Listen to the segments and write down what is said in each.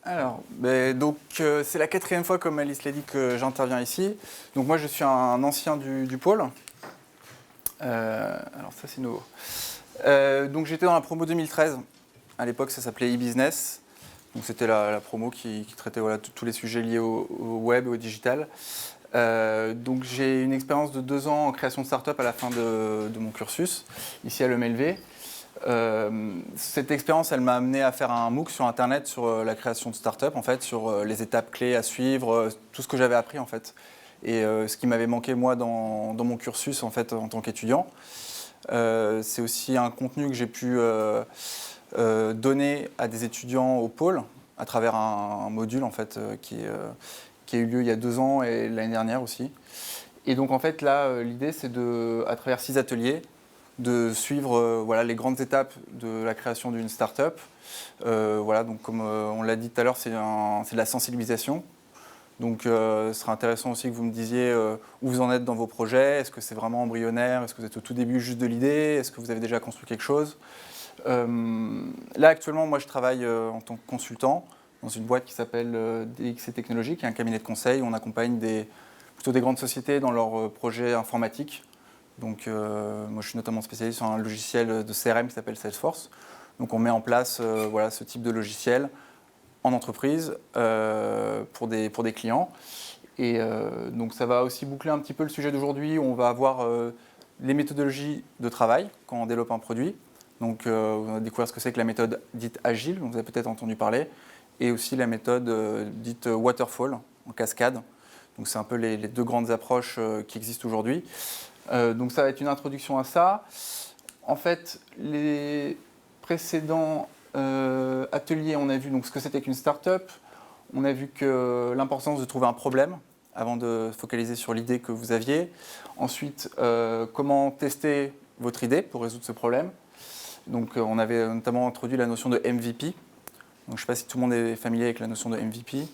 Alors, c'est la 4e fois, comme Alice l'a dit, que j'interviens ici. Donc moi, je suis un ancien du pôle. Alors ça, c'est nouveau. Donc j'étais dans la promo 2013. À l'époque, ça s'appelait e-business. Donc c'était la promo qui traitait tous les sujets liés au web et au digital. Donc j'ai une expérience de 2 ans en création de start-up à la fin de mon cursus, ici à l'EMLV. Cette expérience, elle m'a amené à faire un MOOC sur Internet sur la création de start-up, en fait, sur les étapes clés à suivre, tout ce que j'avais appris, en fait. Et ce qui m'avait manqué, moi, dans mon cursus, en fait, en tant qu'étudiant. C'est aussi un contenu que j'ai pu donner à des étudiants au pôle, à travers un module, en fait, qui a eu lieu il y a 2 ans et l'année dernière aussi. Et donc, en fait, là, l'idée, c'est à travers 6 ateliers, de suivre les grandes étapes de la création d'une start-up. Donc comme on l'a dit tout à l'heure, c'est de la sensibilisation. Donc ce serait intéressant aussi que vous me disiez où vous en êtes dans vos projets. Est-ce que c'est vraiment embryonnaire? Est-ce que vous êtes au tout début juste de l'idée? Est-ce que vous avez déjà construit quelque chose? Là actuellement, moi je travaille en tant que consultant dans une boîte qui s'appelle DXC Technologies, qui est un cabinet de conseil où on accompagne plutôt des grandes sociétés dans leurs projets informatiques. Donc, moi, je suis notamment spécialisé sur un logiciel de CRM qui s'appelle Salesforce. Donc, on met en place ce type de logiciel en entreprise pour des clients. Et donc, ça va aussi boucler un petit peu le sujet d'aujourd'hui où on va avoir les méthodologies de travail quand on développe un produit. Donc, on va découvrir ce que c'est que la méthode dite agile, dont vous avez peut-être entendu parler, et aussi la méthode dite waterfall, en cascade. Donc, c'est un peu les 2 grandes approches qui existent aujourd'hui. Donc ça va être une introduction à ça. En fait, les précédents ateliers, on a vu donc, ce que c'était qu'une start-up. On a vu que l'importance de trouver un problème avant de se focaliser sur l'idée que vous aviez. Ensuite, comment tester votre idée pour résoudre ce problème. Donc on avait notamment introduit la notion de MVP. Donc, je ne sais pas si tout le monde est familier avec la notion de MVP.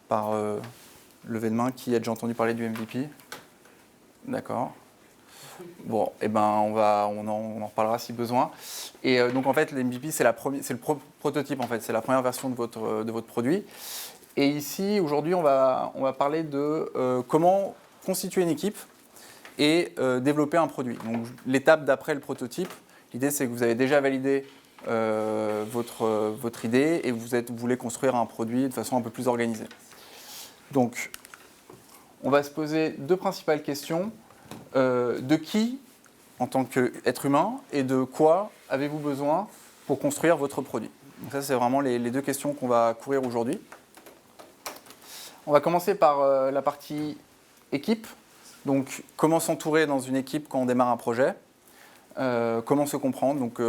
Par levée de main, qui a déjà entendu parler du MVP? D'accord. Bon, on en reparlera si besoin. Et donc en fait, l'MVP, c'est le prototype en fait, c'est la première version de votre produit. Et ici, aujourd'hui, on va parler de comment constituer une équipe et développer un produit. Donc l'étape d'après le prototype, l'idée c'est que vous avez déjà validé votre idée et vous voulez construire un produit de façon un peu plus organisée. Donc, on va se poser 2 principales questions. De qui, en tant qu'être humain, et de quoi avez-vous besoin pour construire votre produit? Donc ça, c'est vraiment les 2 questions qu'on va courir aujourd'hui. On va commencer par la partie équipe. Donc, comment s'entourer dans une équipe quand on démarre un projet? Comment se comprendre? Donc,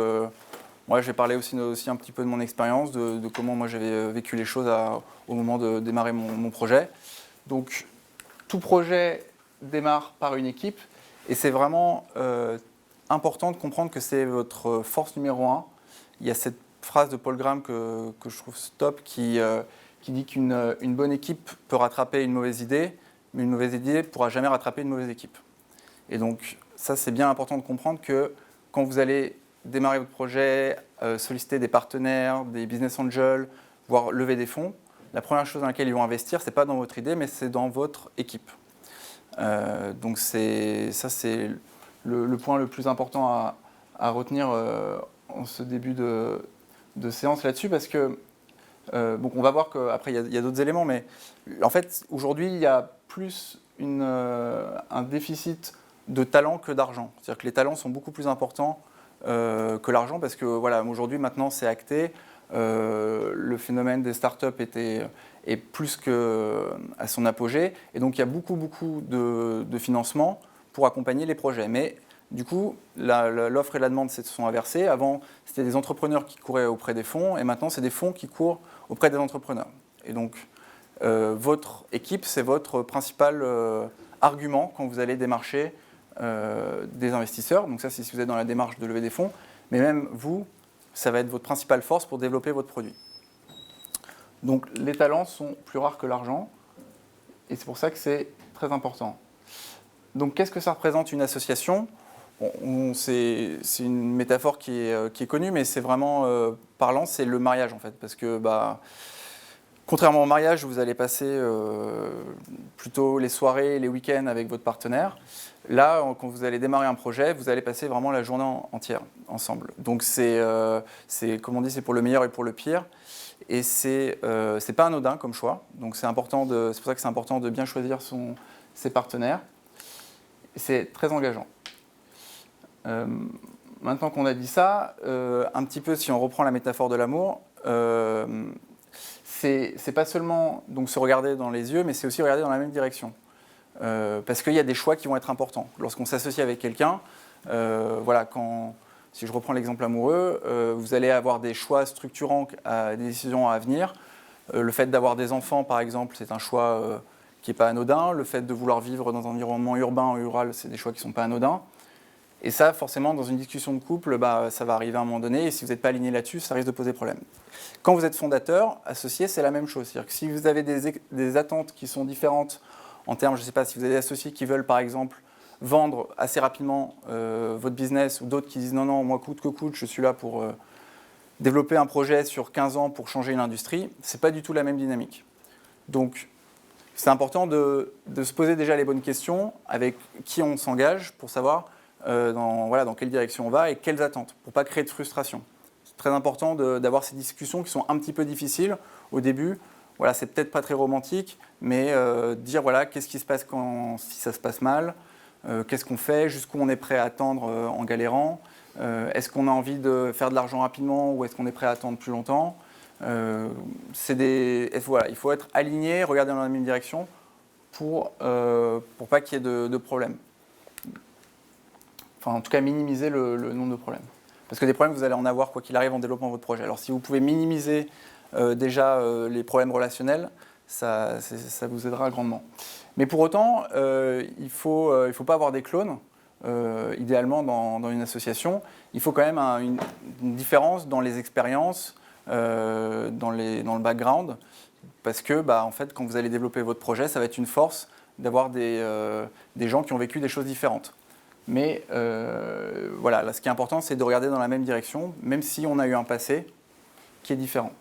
moi, je vais parler aussi un petit peu de mon expérience, de comment moi j'avais vécu les choses au moment de démarrer mon projet. Donc, tout projet démarre par une équipe. Et c'est vraiment important de comprendre que c'est votre force numéro 1. Il y a cette phrase de Paul Graham que je trouve top qui dit qu'une bonne équipe peut rattraper une mauvaise idée, mais une mauvaise idée ne pourra jamais rattraper une mauvaise équipe. Et donc ça, c'est bien important de comprendre que quand vous allez démarrer votre projet, solliciter des partenaires, des business angels, voire lever des fonds, la première chose dans laquelle ils vont investir, ce n'est pas dans votre idée, mais c'est dans votre équipe. Donc c'est le point le plus important à retenir en ce début de séance là-dessus, parce que on va voir qu'après il y a d'autres éléments, mais en fait aujourd'hui il y a plus un déficit de talent que d'argent. C'est-à-dire que les talents sont beaucoup plus importants que l'argent, parce que voilà, aujourd'hui maintenant c'est acté. Le phénomène des startups est plus qu'à son apogée. Et donc, il y a beaucoup de financement pour accompagner les projets. Mais du coup, l'offre et la demande se sont inversées. Avant, c'était des entrepreneurs qui couraient auprès des fonds. Et maintenant, c'est des fonds qui courent auprès des entrepreneurs. Et donc, votre équipe, c'est votre principal argument quand vous allez démarcher des investisseurs. Donc ça, c'est si vous êtes dans la démarche de lever des fonds. Mais même vous, ça va être votre principale force pour développer votre produit. Donc les talents sont plus rares que l'argent, et c'est pour ça que c'est très important. Donc qu'est-ce que ça représente une association? C'est une métaphore qui est connue, mais c'est vraiment parlant, c'est le mariage en fait, parce que Contrairement au mariage, vous allez passer plutôt les soirées, les week-ends avec votre partenaire. Là, quand vous allez démarrer un projet, vous allez passer vraiment la journée entière ensemble. Donc comme on dit, c'est pour le meilleur et pour le pire. Et c'est pas anodin comme choix. Donc c'est pour ça que c'est important de bien choisir ses partenaires. C'est très engageant. Maintenant qu'on a dit ça, un petit peu si on reprend la métaphore de l'amour, c'est pas seulement donc, se regarder dans les yeux, mais c'est aussi regarder dans la même direction. Parce qu'il y a des choix qui vont être importants. Lorsqu'on s'associe avec quelqu'un, si je reprends l'exemple amoureux, vous allez avoir des choix structurants, des décisions à venir. Le fait d'avoir des enfants, par exemple, c'est un choix qui n'est pas anodin. Le fait de vouloir vivre dans un environnement urbain ou rural, c'est des choix qui ne sont pas anodins. Et ça, forcément, dans une discussion de couple, ça va arriver à un moment donné. Et si vous n'êtes pas aligné là-dessus, ça risque de poser problème. Quand vous êtes fondateur, associé, c'est la même chose. C'est-à-dire que si vous avez des attentes qui sont différentes en termes, je ne sais pas, si vous avez des associés qui veulent, par exemple, vendre assez rapidement votre business, ou d'autres qui disent non, moi, coûte que coûte, je suis là pour développer un projet sur 15 ans pour changer une industrie, ce n'est pas du tout la même dynamique. Donc, c'est important de se poser déjà les bonnes questions, avec qui on s'engage, pour savoir dans quelle direction on va et quelles attentes, pour ne pas créer de frustration. C'est très important d'avoir ces discussions qui sont un petit peu difficiles au début. Voilà, c'est peut-être pas très romantique, mais dire qu'est-ce qui se passe si ça se passe mal, qu'est-ce qu'on fait, jusqu'où on est prêt à attendre en galérant, est-ce qu'on a envie de faire de l'argent rapidement ou est-ce qu'on est prêt à attendre plus longtemps. Il faut être aligné, regarder dans la même direction pour pas qu'il y ait de problèmes. Enfin, en tout cas, minimiser le nombre de problèmes. Parce que des problèmes, vous allez en avoir quoi qu'il arrive en développant votre projet. Alors si vous pouvez minimiser déjà les problèmes relationnels, ça vous aidera grandement. Mais pour autant, il ne faut pas avoir des clones, idéalement dans une association. Il faut quand même une différence dans les expériences, dans le background, parce que en fait, quand vous allez développer votre projet, ça va être une force d'avoir des gens qui ont vécu des choses différentes. Mais là, ce qui est important, c'est de regarder dans la même direction, même si on a eu un passé qui est différent.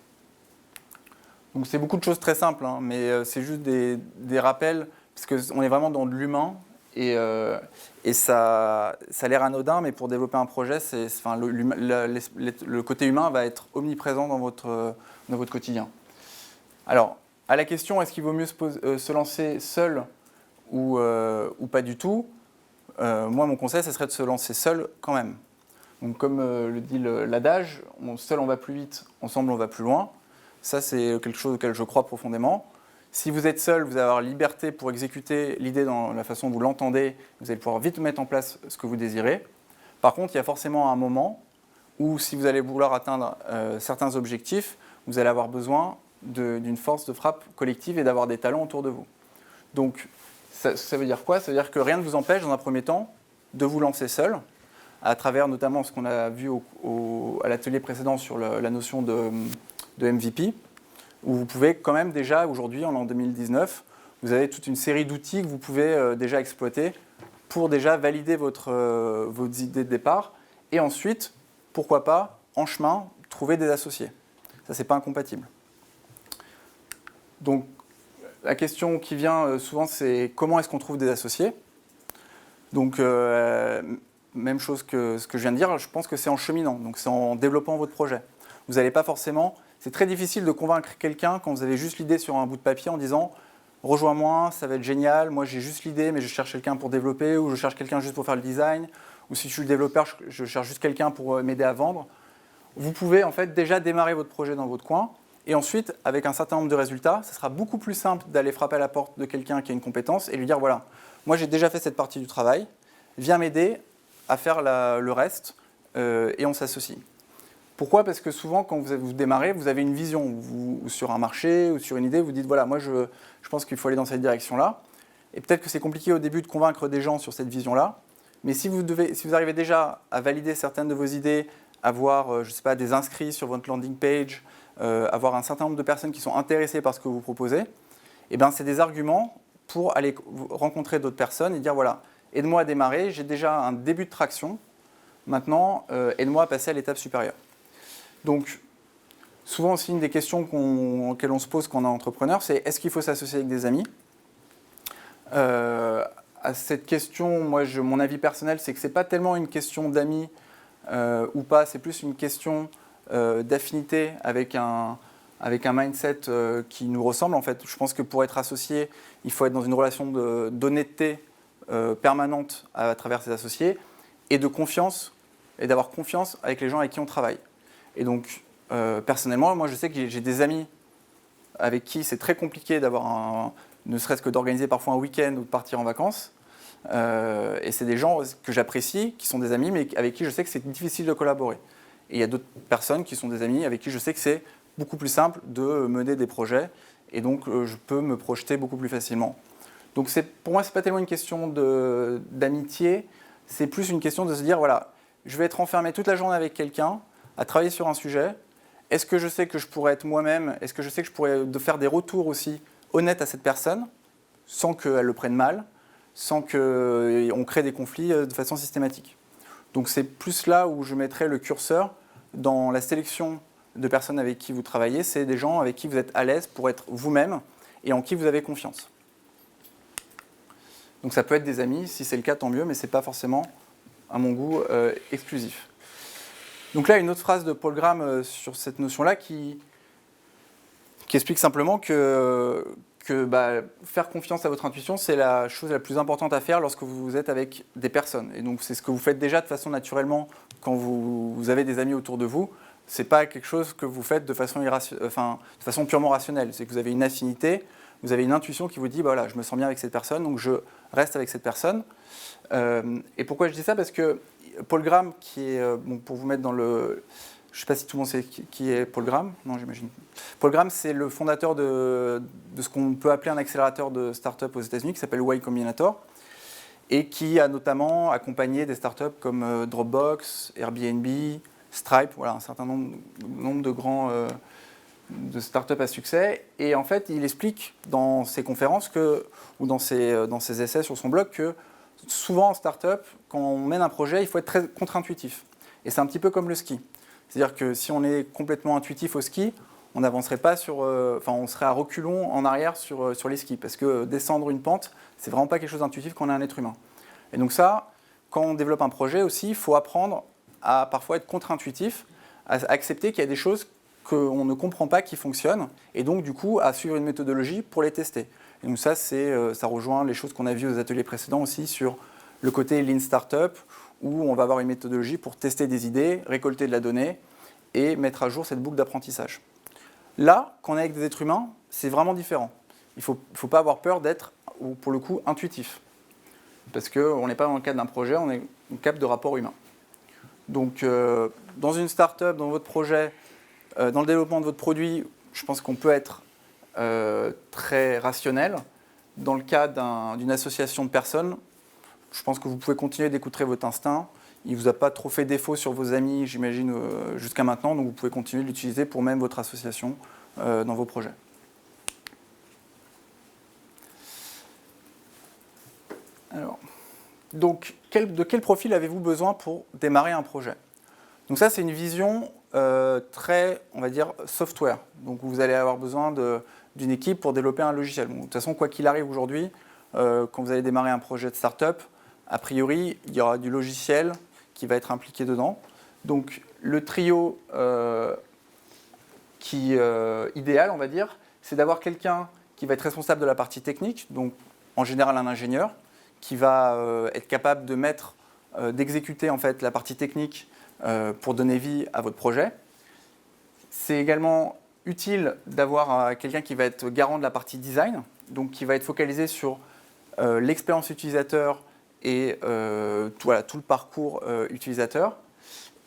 Donc c'est beaucoup de choses très simples, mais c'est juste des rappels, parce qu'on est vraiment dans de l'humain, et ça a l'air anodin, mais pour développer un projet, le côté humain va être omniprésent dans votre quotidien. Alors, à la question, est-ce qu'il vaut mieux se lancer seul ou pas du tout, moi, mon conseil, ce serait de se lancer seul quand même. Donc, comme le dit l'adage, seul on va plus vite, ensemble on va plus loin. Ça, c'est quelque chose auquel je crois profondément. Si vous êtes seul, vous allez avoir liberté pour exécuter l'idée dans la façon dont vous l'entendez. Vous allez pouvoir vite mettre en place ce que vous désirez. Par contre, il y a forcément un moment où, si vous allez vouloir atteindre certains objectifs, vous allez avoir besoin d'une force de frappe collective et d'avoir des talents autour de vous. Donc, ça veut dire quoi? Ça veut dire que rien ne vous empêche, dans un premier temps, de vous lancer seul, à travers notamment ce qu'on a vu à l'atelier précédent sur la notion de MVP, où vous pouvez quand même déjà, aujourd'hui, en 2019, vous avez toute une série d'outils que vous pouvez déjà exploiter pour déjà valider vos idées de départ, et ensuite, pourquoi pas, en chemin, trouver des associés. Ça, c'est pas incompatible. Donc, la question qui vient souvent, c'est comment est-ce qu'on trouve des associés? Donc, même chose que ce que je viens de dire, je pense que c'est en cheminant, donc c'est en développant votre projet. Vous n'allez pas forcément... C'est très difficile de convaincre quelqu'un quand vous avez juste l'idée sur un bout de papier en disant « Rejoins-moi, ça va être génial, moi j'ai juste l'idée, mais je cherche quelqu'un pour développer, ou je cherche quelqu'un juste pour faire le design, ou si je suis le développeur, je cherche juste quelqu'un pour m'aider à vendre. » Vous pouvez en fait déjà démarrer votre projet dans votre coin. Et ensuite, avec un certain nombre de résultats, ce sera beaucoup plus simple d'aller frapper à la porte de quelqu'un qui a une compétence et lui dire, voilà, moi j'ai déjà fait cette partie du travail, viens m'aider à faire le reste et on s'associe. Pourquoi? Parce que souvent, quand vous démarrez, vous avez une vision ou sur un marché ou sur une idée, vous dites, voilà, moi je pense qu'il faut aller dans cette direction-là. Et peut-être que c'est compliqué au début de convaincre des gens sur cette vision-là, mais si vous arrivez déjà à valider certaines de vos idées, avoir, je sais pas, des inscrits sur votre landing page, avoir un certain nombre de personnes qui sont intéressées par ce que vous proposez, et bien c'est des arguments pour aller rencontrer d'autres personnes et dire voilà, aide-moi à démarrer, j'ai déjà un début de traction, maintenant aide-moi à passer à l'étape supérieure. Donc souvent aussi une des questions auxquelles on se pose quand on est entrepreneur, c'est est-ce qu'il faut s'associer avec des amis? À cette question, moi, mon avis personnel, c'est que ce n'est pas tellement une question d'amis ou pas, c'est plus une question d'affinité avec un mindset qui nous ressemble. En fait, je pense que pour être associé, il faut être dans une relation d'honnêteté permanente à travers ses associés et de confiance, et d'avoir confiance avec les gens avec qui on travaille. Et donc, personnellement, moi, je sais que j'ai des amis avec qui c'est très compliqué d'avoir ne serait-ce que d'organiser parfois un week-end ou de partir en vacances. Et c'est des gens que j'apprécie, qui sont des amis, mais avec qui je sais que c'est difficile de collaborer. Et il y a d'autres personnes qui sont des amis avec qui je sais que c'est beaucoup plus simple de mener des projets, et donc je peux me projeter beaucoup plus facilement. Donc pour moi, ce n'est pas tellement une question d'amitié, c'est plus une question de se dire, voilà, je vais être enfermé toute la journée avec quelqu'un, à travailler sur un sujet. Est-ce que je sais que je pourrais être moi-même? Est-ce que je sais que je pourrais faire des retours aussi honnêtes à cette personne, sans qu'elle le prenne mal, sans qu'on crée des conflits de façon systématique? Donc c'est plus là où je mettrais le curseur dans la sélection de personnes avec qui vous travaillez. C'est des gens avec qui vous êtes à l'aise pour être vous-même et en qui vous avez confiance. Donc ça peut être des amis, si c'est le cas, tant mieux, mais ce n'est pas forcément, à mon goût, exclusif. Donc là, une autre phrase de Paul Graham sur cette notion-là qui explique simplement que faire confiance à votre intuition, c'est la chose la plus importante à faire lorsque vous êtes avec des personnes. Et donc c'est ce que vous faites déjà de façon naturellement quand vous avez des amis autour de vous. Ce n'est pas quelque chose que vous faites de façon purement rationnelle. C'est que vous avez une affinité, vous avez une intuition qui vous dit, voilà, je me sens bien avec cette personne, donc je reste avec cette personne. Et pourquoi je dis ça? Parce que Paul Graham, qui est, pour vous mettre dans le... Je ne sais pas si tout le monde sait qui est Paul Graham. Non, j'imagine. Paul Graham, c'est le fondateur de ce qu'on peut appeler un accélérateur de start-up aux États-Unis qui s'appelle Y Combinator et qui a notamment accompagné des start-up comme Dropbox, Airbnb, Stripe, voilà, un certain nombre de grands de start-up à succès. Et en fait, il explique dans ses conférences ou dans ses essais sur son blog que souvent en start-up, quand on mène un projet, il faut être très contre-intuitif. Et c'est un petit peu comme le ski. C'est-à-dire que si on est complètement intuitif au ski, on n'avancerait pas on serait à reculons en arrière sur les skis. Parce que descendre une pente, c'est vraiment pas quelque chose d'intuitif quand on est un être humain. Et donc ça, quand on développe un projet aussi, il faut apprendre à parfois être contre-intuitif, à accepter qu'il y a des choses qu'on ne comprend pas qui fonctionnent, et donc du coup à suivre une méthodologie pour les tester. Et donc ça, ça rejoint les choses qu'on a vues aux ateliers précédents aussi sur le côté Lean Startup, où on va avoir une méthodologie pour tester des idées, récolter de la donnée et mettre à jour cette boucle d'apprentissage. Là, quand on est avec des êtres humains, c'est vraiment différent. Il ne faut pas avoir peur d'être, pour le coup, intuitif. Parce qu'on n'est pas dans le cadre d'un projet, on est dans le cadre de rapports humains. Donc, dans une start-up, dans votre projet, dans le développement de votre produit, je pense qu'on peut être très rationnel. Dans le cas d'une association de personnes, je pense que vous pouvez continuer d'écouter votre instinct. Il ne vous a pas trop fait défaut sur vos amis, j'imagine, jusqu'à maintenant, donc vous pouvez continuer de l'utiliser pour même votre association dans vos projets. Alors, donc, de quel profil avez-vous besoin pour démarrer un projet? Donc ça, c'est une vision très, on va dire, software. Donc vous allez avoir besoin d'une équipe pour développer un logiciel. Bon, de toute façon, quoi qu'il arrive aujourd'hui, quand vous allez démarrer un projet de start-up, a priori, il y aura du logiciel qui va être impliqué dedans. Donc le trio idéal, on va dire, c'est d'avoir quelqu'un qui va être responsable de la partie technique, donc en général un ingénieur, qui va être capable d'exécuter en fait la partie technique pour donner vie à votre projet. C'est également utile d'avoir quelqu'un qui va être garant de la partie design, donc qui va être focalisé sur l'expérience utilisateur et tout le parcours utilisateur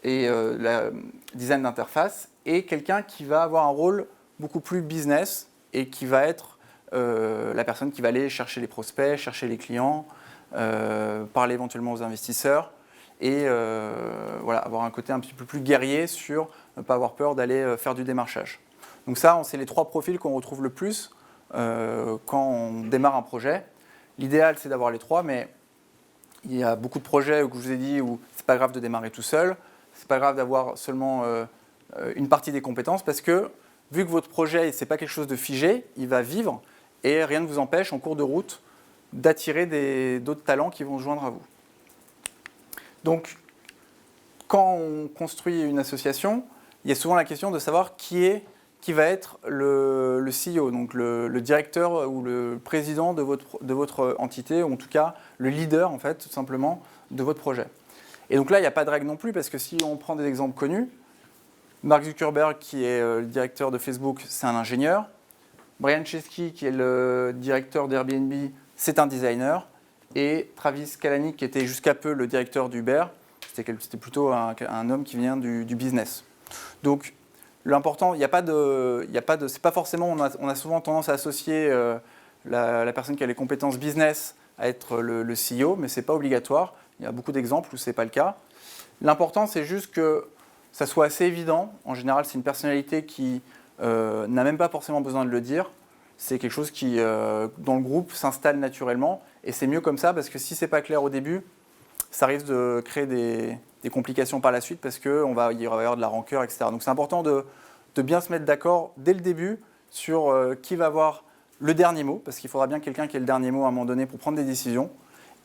et le design d'interface, et quelqu'un qui va avoir un rôle beaucoup plus business et qui va être la personne qui va aller chercher les prospects, chercher les clients, parler éventuellement aux investisseurs et avoir un côté un petit peu plus guerrier sur ne pas avoir peur d'aller faire du démarchage. Donc ça, c'est les 3 profils qu'on retrouve le plus quand on démarre un projet. L'idéal, c'est d'avoir les 3, mais il y a beaucoup de projets que je vous ai dit où c'est pas grave de démarrer tout seul, c'est pas grave d'avoir seulement une partie des compétences parce que vu que votre projet, ce n'est pas quelque chose de figé, il va vivre et rien ne vous empêche en cours de route d'attirer d'autres talents qui vont se joindre à vous. Donc, quand on construit une association, il y a souvent la question de savoir qui va être le CEO, donc le directeur ou le président de votre entité, ou en tout cas le leader, en fait, tout simplement, de votre projet. Et donc là, il n'y a pas de règle non plus, parce que si on prend des exemples connus, Mark Zuckerberg, qui est le directeur de Facebook, c'est un ingénieur. Brian Chesky, qui est le directeur d'Airbnb, c'est un designer. Et Travis Kalanick, qui était jusqu'à peu le directeur d'Uber, c'était plutôt un homme qui vient du business. Donc, l'important, c'est pas forcément, on a souvent tendance à associer la personne qui a les compétences business à être le CEO, mais ce n'est pas obligatoire. Il y a beaucoup d'exemples où ce n'est pas le cas. L'important, c'est juste que ça soit assez évident. En général, c'est une personnalité qui n'a même pas forcément besoin de le dire. C'est quelque chose qui, dans le groupe, s'installe naturellement. Et c'est mieux comme ça, parce que si ce n'est pas clair au début, ça risque de créer des complications par la suite, parce qu'il va y avoir de la rancœur, etc. Donc c'est important de bien se mettre d'accord dès le début sur qui va avoir le dernier mot, parce qu'il faudra bien quelqu'un qui ait le dernier mot à un moment donné pour prendre des décisions,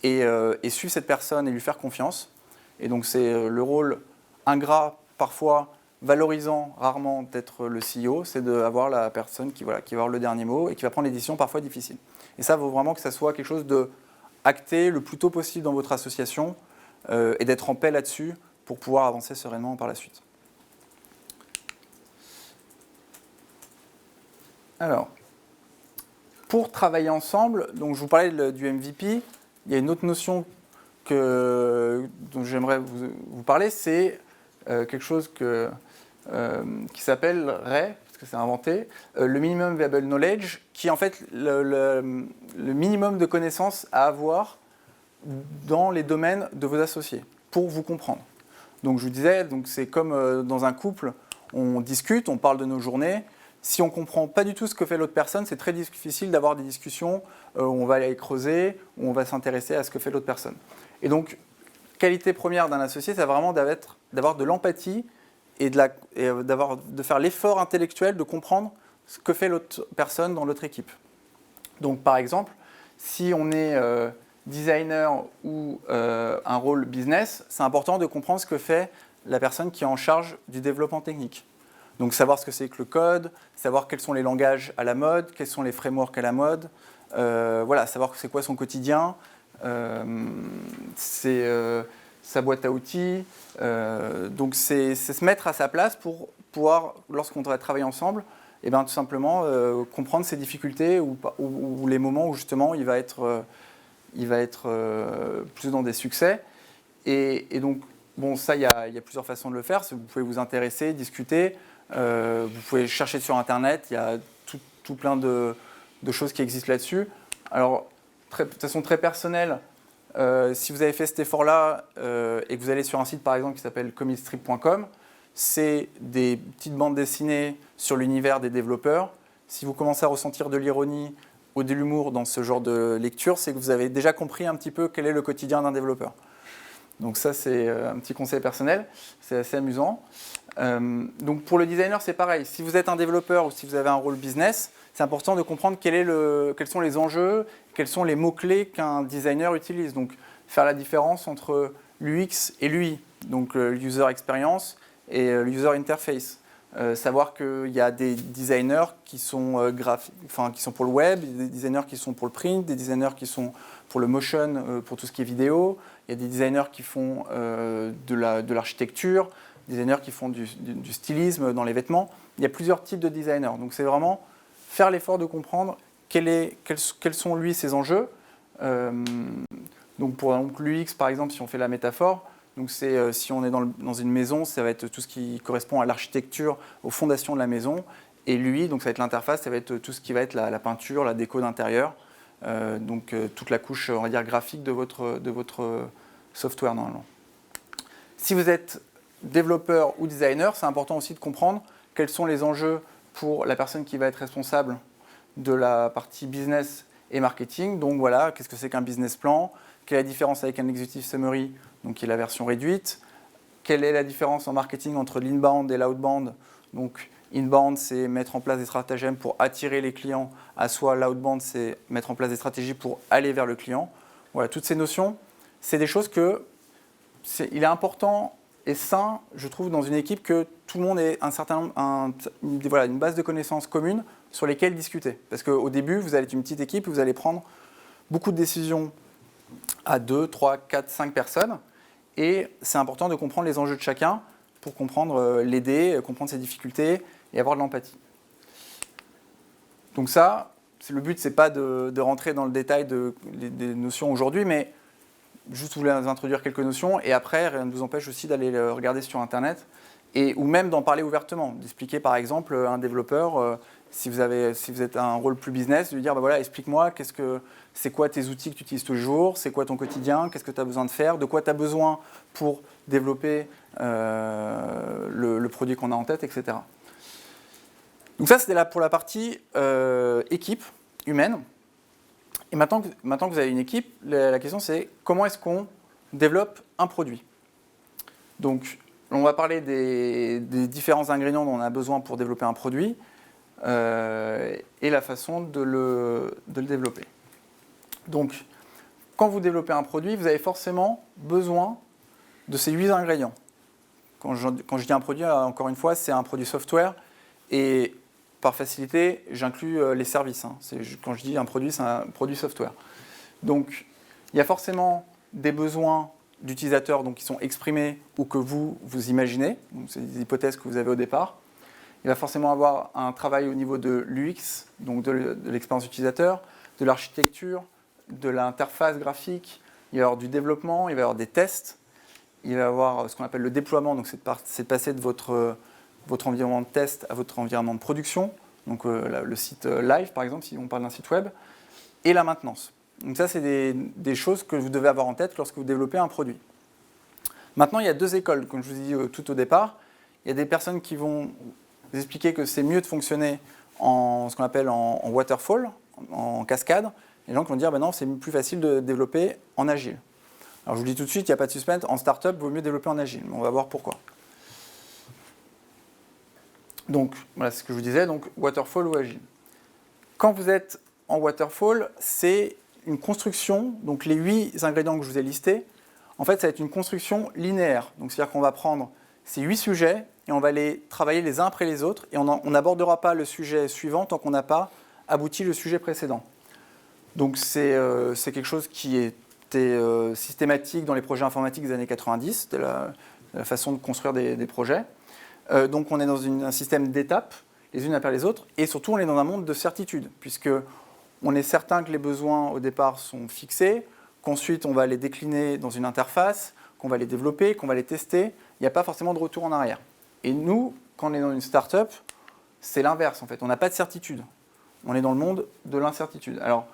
et suivre cette personne et lui faire confiance. Et donc c'est le rôle ingrat, parfois valorisant, rarement d'être le CEO, c'est d'avoir la personne qui va avoir le dernier mot et qui va prendre les décisions parfois difficiles. Et ça, il faut vraiment que ça soit quelque chose de acté le plus tôt possible dans votre association et d'être en paix là-dessus pour pouvoir avancer sereinement par la suite. Alors, pour travailler ensemble, donc je vous parlais du MVP, il y a une autre notion dont j'aimerais vous parler, c'est quelque chose qui s'appelle RAI, parce que c'est inventé, le Minimum Viable Knowledge, qui est en fait le minimum de connaissances à avoir dans les domaines de vos associés, pour vous comprendre. Donc je vous disais, c'est comme dans un couple, on discute, on parle de nos journées. Si on ne comprend pas du tout ce que fait l'autre personne, c'est très difficile d'avoir des discussions où on va aller creuser, où on va s'intéresser à ce que fait l'autre personne. Et donc, qualité première d'un associé, c'est vraiment d'avoir de l'empathie et de faire l'effort intellectuel de comprendre ce que fait l'autre personne dans l'autre équipe. Donc par exemple, si on est designer ou un rôle business, c'est important de comprendre ce que fait la personne qui est en charge du développement technique. Donc savoir ce que c'est que le code, savoir quels sont les langages à la mode, quels sont les frameworks à la mode, savoir c'est quoi son quotidien, sa boîte à outils. Donc c'est se mettre à sa place pour pouvoir, lorsqu'on va travailler ensemble, tout simplement comprendre ses difficultés ou les moments où justement il va être plus dans des succès. Et donc, ça, il y a plusieurs façons de le faire. Vous pouvez vous intéresser, discuter. Vous pouvez chercher sur Internet. Il y a tout plein de choses qui existent là-dessus. Alors, de façon très personnelle, si vous avez fait cet effort-là et que vous allez sur un site, par exemple, qui s'appelle comicstrip.com, c'est des petites bandes dessinées sur l'univers des développeurs. Si vous commencez à ressentir de l'ironie ou de l'humour dans ce genre de lecture, c'est que vous avez déjà compris un petit peu quel est le quotidien d'un développeur. Donc ça, c'est un petit conseil personnel, c'est assez amusant. Donc pour le designer, c'est pareil. Si vous êtes un développeur ou si vous avez un rôle business, c'est important de comprendre quels sont les enjeux, quels sont les mots-clés qu'un designer utilise. Donc faire la différence entre l'UX et l'UI, donc l'user experience et l'user interface. Savoir qu'il y a des designers qui sont qui sont pour le web, des designers qui sont pour le print, des designers qui sont pour le motion, pour tout ce qui est vidéo. Il y a des designers qui font de l'architecture, des designers qui font du stylisme dans les vêtements. Il y a plusieurs types de designers. Donc c'est vraiment faire l'effort de comprendre quels sont lui ses enjeux. Donc pour l'UX, par exemple, si on fait la métaphore, donc si on est dans une maison, ça va être tout ce qui correspond à l'architecture, aux fondations de la maison. Et l'UI, donc ça va être l'interface, ça va être tout ce qui va être la peinture, la déco d'intérieur. Donc toute la couche, on va dire, graphique de votre software normalement. Si vous êtes développeur ou designer, c'est important aussi de comprendre quels sont les enjeux pour la personne qui va être responsable de la partie business et marketing. Donc voilà, qu'est-ce que c'est qu'un business plan? Quelle est la différence avec un executive summary, donc qui est la version réduite? quelle est la différence en marketing entre l'inbound et l'outbound. Donc, inbound, c'est mettre en place des stratagèmes pour attirer les clients à soi. L'outbound, c'est mettre en place des stratégies pour aller vers le client. Voilà, toutes ces notions, c'est des choses il est important et sain, je trouve, dans une équipe que tout le monde ait une base de connaissances communes sur lesquelles discuter. Parce qu'au début, vous allez être une petite équipe, vous allez prendre beaucoup de décisions à 2, 3, 4, 5 personnes. Et c'est important de comprendre les enjeux de chacun pour comprendre, l'aider, comprendre ses difficultés et avoir de l'empathie. Donc ça, le but, ce n'est pas de rentrer dans le détail des notions aujourd'hui, mais juste vous introduire quelques notions. Et après, rien ne vous empêche aussi d'aller le regarder sur Internet ou même d'en parler ouvertement, d'expliquer par exemple à un développeur, si vous êtes à un rôle plus business, de lui dire, voilà, explique-moi, c'est quoi tes outils que tu utilises tous les jours, c'est quoi ton quotidien, qu'est-ce que tu as besoin de faire, de quoi tu as besoin pour développer le produit qu'on a en tête, etc. Donc ça, c'était là pour la partie équipe humaine. Et maintenant que vous avez une équipe, la question c'est comment est-ce qu'on développe un produit. Donc, on va parler des différents ingrédients dont on a besoin pour développer un produit et la façon de le développer. Donc, quand vous développez un produit, vous avez forcément besoin de ces 8 ingrédients. Quand je dis un produit, encore une fois, c'est un produit software et par facilité, j'inclus les services. Quand je dis un produit, c'est un produit software. Donc, il y a forcément des besoins d'utilisateurs qui sont exprimés ou que vous imaginez. C'est des hypothèses que vous avez au départ. Il va forcément avoir un travail au niveau de l'UX, donc de l'expérience utilisateur, de l'architecture, de l'interface graphique. Il va y avoir du développement, il va y avoir des tests. Il va y avoir ce qu'on appelle le déploiement, donc c'est de passer de votre environnement de test à votre environnement de production, donc le site live par exemple, si on parle d'un site web, et la maintenance. Donc ça, c'est des choses que vous devez avoir en tête lorsque vous développez un produit. Maintenant, il y a 2 écoles, comme je vous ai dit tout au départ. Il y a des personnes qui vont vous expliquer que c'est mieux de fonctionner en ce qu'on appelle en waterfall, en cascade, et les gens qui vont dire non, c'est plus facile de développer en agile. Alors je vous dis tout de suite, il n'y a pas de suspense, en startup, il vaut mieux développer en agile, mais on va voir pourquoi. Donc, voilà ce que je vous disais, donc waterfall ou agile. Quand vous êtes en waterfall, c'est une construction, donc les 8 ingrédients que je vous ai listés, en fait, ça va être une construction linéaire. Donc, c'est-à-dire qu'on va prendre ces 8 sujets et on va les travailler les uns après les autres et on n'abordera pas le sujet suivant tant qu'on n'a pas abouti le sujet précédent. Donc, c'est quelque chose qui était systématique dans les projets informatiques des années 90, c'était la façon de construire des projets. Donc on est dans un système d'étapes, les unes après les autres, et surtout on est dans un monde de certitude, puisque on est certain que les besoins au départ sont fixés, qu'ensuite on va les décliner dans une interface, qu'on va les développer, qu'on va les tester, il n'y a pas forcément de retour en arrière. Et nous, quand on est dans une start-up, c'est l'inverse en fait, on n'a pas de certitude, on est dans le monde de l'incertitude. Alors,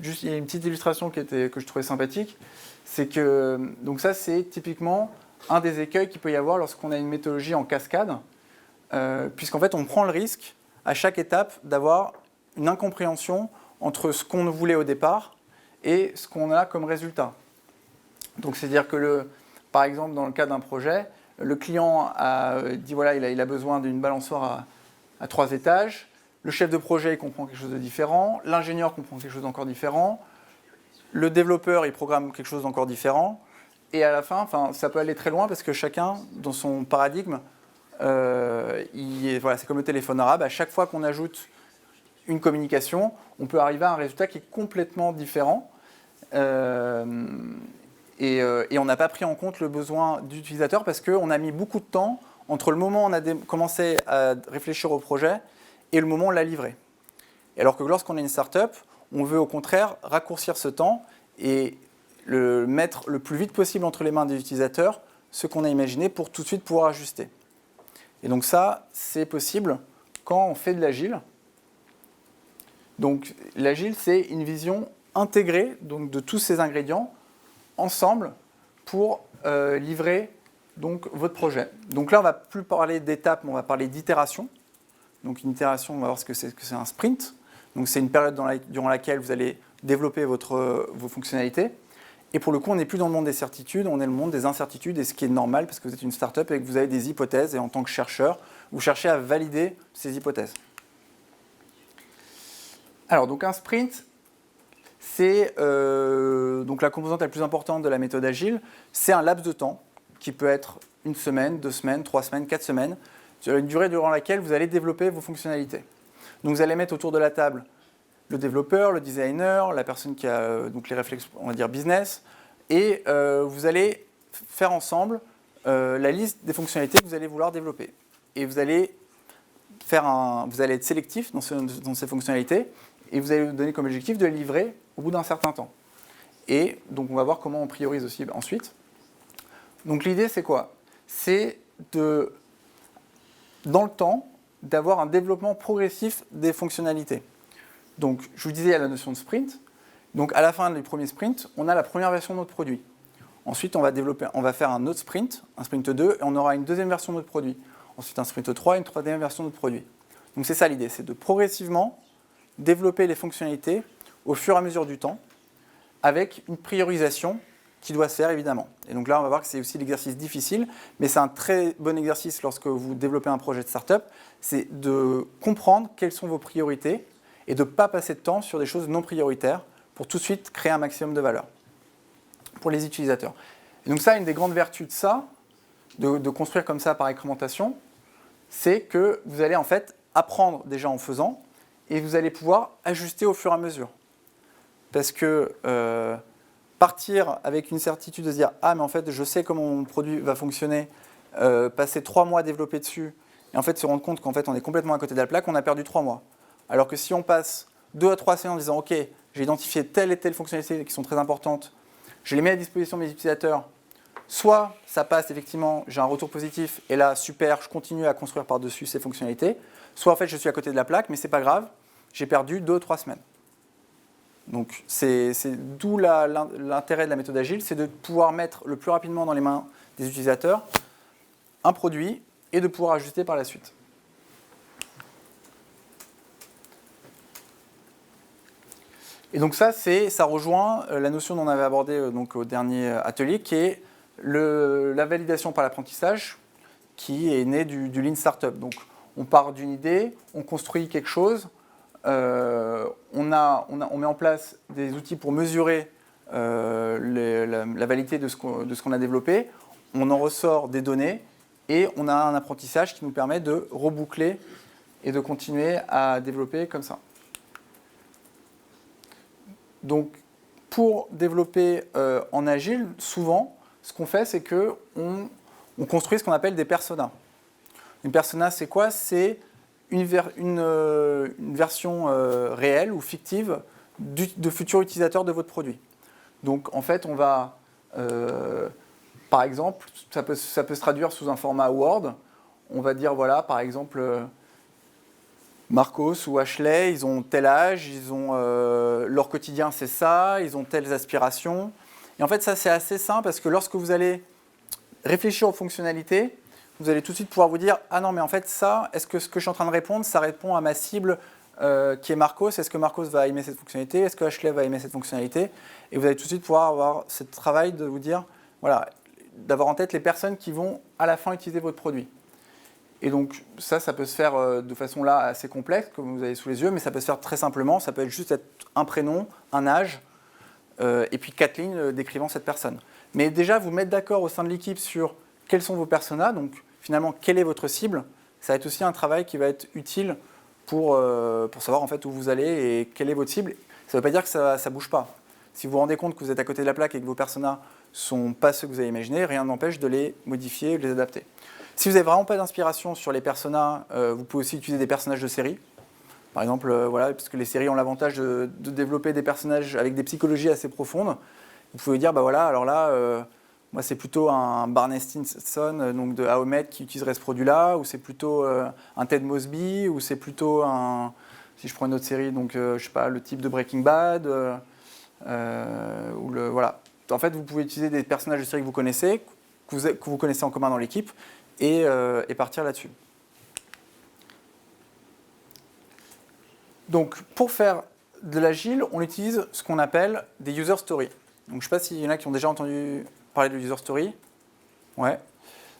juste il y a une petite illustration que je trouvais sympathique, c'est que, donc ça c'est typiquement un des écueils qu'il peut y avoir lorsqu'on a une méthodologie en cascade, puisqu'en fait on prend le risque à chaque étape d'avoir une incompréhension entre ce qu'on voulait au départ et ce qu'on a comme résultat. Donc c'est-à-dire que, par exemple dans le cas d'un projet, le client dit voilà, il a besoin d'une balançoire à 3 étages, le chef de projet il comprend quelque chose de différent, l'ingénieur comprend quelque chose d'encore différent, le développeur il programme quelque chose d'encore différent. Et à la fin, ça peut aller très loin parce que chacun, dans son paradigme, c'est comme le téléphone arabe. À chaque fois qu'on ajoute une communication, on peut arriver à un résultat qui est complètement différent. Et on n'a pas pris en compte le besoin d'utilisateur parce qu'on a mis beaucoup de temps entre le moment où on a commencé à réfléchir au projet et le moment où on l'a livré. Et alors que lorsqu'on est une start-up, on veut au contraire raccourcir ce temps et mettre le plus vite possible entre les mains des utilisateurs ce qu'on a imaginé pour tout de suite pouvoir ajuster. Et donc ça, c'est possible quand on fait de l'agile. Donc l'agile, c'est une vision intégrée donc, de tous ces ingrédients ensemble pour livrer donc, votre projet. Donc là, on ne va plus parler d'étapes, mais on va parler d'itération. Donc une itération, on va voir ce que c'est un sprint. Donc c'est une période durant laquelle vous allez développer vos fonctionnalités. Et pour le coup, on n'est plus dans le monde des certitudes, on est dans le monde des incertitudes, et ce qui est normal parce que vous êtes une start-up et que vous avez des hypothèses, et en tant que chercheur, vous cherchez à valider ces hypothèses. Alors, donc un sprint, c'est donc la composante la plus importante de la méthode agile, c'est un laps de temps qui peut être 1 semaine, 2 semaines, 3 semaines, 4 semaines, une durée durant laquelle vous allez développer vos fonctionnalités. Donc vous allez mettre autour de la table le développeur, le designer, la personne qui a donc les réflexes, on va dire business, et vous allez faire ensemble la liste des fonctionnalités que vous allez vouloir développer. Et vous allez être sélectif dans ces fonctionnalités, et vous allez vous donner comme objectif de les livrer au bout d'un certain temps. Et donc on va voir comment on priorise aussi ensuite. Donc l'idée c'est quoi? C'est dans le temps, d'avoir un développement progressif des fonctionnalités. Donc je vous disais, il y a la notion de sprint. Donc à la fin du premier sprint, on a la première version de notre produit. Ensuite, on va faire un autre sprint, un sprint 2, et on aura une deuxième version de notre produit. Ensuite, un sprint 3 et une troisième version de notre produit. Donc c'est ça l'idée, c'est de progressivement développer les fonctionnalités au fur et à mesure du temps, avec une priorisation qui doit se faire évidemment. Et donc là, on va voir que c'est aussi l'exercice difficile, mais c'est un très bon exercice lorsque vous développez un projet de start-up, c'est de comprendre quelles sont vos priorités et de ne pas passer de temps sur des choses non prioritaires pour tout de suite créer un maximum de valeur pour les utilisateurs. Et donc ça, une des grandes vertus de ça, de construire comme ça par incrémentation, c'est que vous allez en fait apprendre déjà en faisant et vous allez pouvoir ajuster au fur et à mesure. Parce que partir avec une certitude de se dire « Ah, mais en fait, je sais comment mon produit va fonctionner », passer 3 mois à développer dessus, et en fait se rendre compte qu'en fait, on est complètement à côté de la plaque, on a perdu 3 mois. Alors que si on passe 2 à 3 semaines en disant « Ok, j'ai identifié telle et telle fonctionnalité qui sont très importantes, je les mets à disposition de mes utilisateurs », soit ça passe effectivement, j'ai un retour positif, et là, super, je continue à construire par-dessus ces fonctionnalités, soit en fait, je suis à côté de la plaque, mais c'est pas grave, j'ai perdu 2 ou 3 semaines. Donc c'est d'où l'intérêt de la méthode agile, c'est de pouvoir mettre le plus rapidement dans les mains des utilisateurs un produit et de pouvoir ajuster par la suite. Et donc ça rejoint la notion qu'on avait abordée donc au dernier atelier, qui est la validation par l'apprentissage, qui est née du Lean Startup. Donc on part d'une idée, on construit quelque chose, on met en place des outils pour mesurer la validité de ce qu'on a développé, on en ressort des données et on a un apprentissage qui nous permet de reboucler et de continuer à développer comme ça. Donc pour développer en agile, souvent, ce qu'on fait, c'est qu'on construit ce qu'on appelle des personas. Une persona, c'est quoi? C'est une version réelle ou fictive de futurs utilisateurs de votre produit. Donc en fait, on va, par exemple, ça peut se traduire sous un format Word. On va dire, voilà, par exemple, Marcos ou Ashley, ils ont tel âge, leur quotidien c'est ça, ils ont telles aspirations. Et en fait, ça c'est assez simple parce que lorsque vous allez réfléchir aux fonctionnalités, vous allez tout de suite pouvoir vous dire « Ah non, mais en fait, ça, est-ce que ce que je suis en train de répondre, ça répond à ma cible qui est Marcos? Est-ce que Marcos va aimer cette fonctionnalité? Est-ce que Ashley va aimer cette fonctionnalité ?» Et vous allez tout de suite pouvoir avoir ce travail de vous dire, voilà, d'avoir en tête les personnes qui vont à la fin utiliser votre produit. Et donc ça peut se faire de façon là assez complexe, comme vous avez sous les yeux, mais ça peut se faire très simplement. Ça peut être juste un prénom, un âge, et puis 4 lignes décrivant cette personne. Mais déjà, vous mettre d'accord au sein de l'équipe sur quels sont vos personas, donc finalement, quelle est votre cible, ça va être aussi un travail qui va être utile pour savoir en fait où vous allez et quelle est votre cible. Ça ne veut pas dire que ça ne bouge pas. Si vous vous rendez compte que vous êtes à côté de la plaque et que vos personas ne sont pas ceux que vous avez imaginés, rien n'empêche de les modifier, de les adapter. Si vous n'avez vraiment pas d'inspiration sur les personas, vous pouvez aussi utiliser des personnages de série. Par exemple, voilà, parce que les séries ont l'avantage de développer des personnages avec des psychologies assez profondes. Vous pouvez dire, bah voilà, alors là, moi c'est plutôt un Barney Stinson donc de How I Met qui utiliserait ce produit-là, ou c'est plutôt un Ted Mosby, ou c'est plutôt un, si je prends une autre série, donc je sais pas, le type de Breaking Bad, voilà. En fait, vous pouvez utiliser des personnages de série que vous connaissez en commun dans l'équipe, et partir là-dessus. Donc, pour faire de l'agile, on utilise ce qu'on appelle des user stories. Donc, je ne sais pas s'il y en a qui ont déjà entendu parler de user story. Ouais.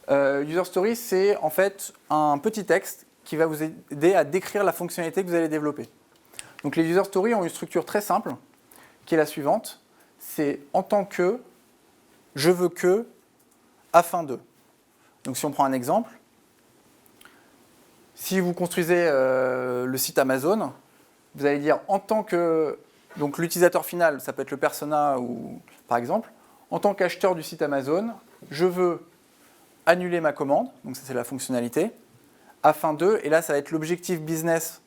User story, c'est en fait un petit texte qui va vous aider à décrire la fonctionnalité que vous allez développer. Donc, les user stories ont une structure très simple, qui est la suivante. C'est en tant que, je veux que, afin de. Donc, si on prend un exemple, si vous construisez le site Amazon, vous allez dire en tant que, donc l'utilisateur final, ça peut être le persona ou par exemple, en tant qu'acheteur du site Amazon, je veux annuler ma commande, donc ça c'est la fonctionnalité, afin de, et là ça va être l'objectif business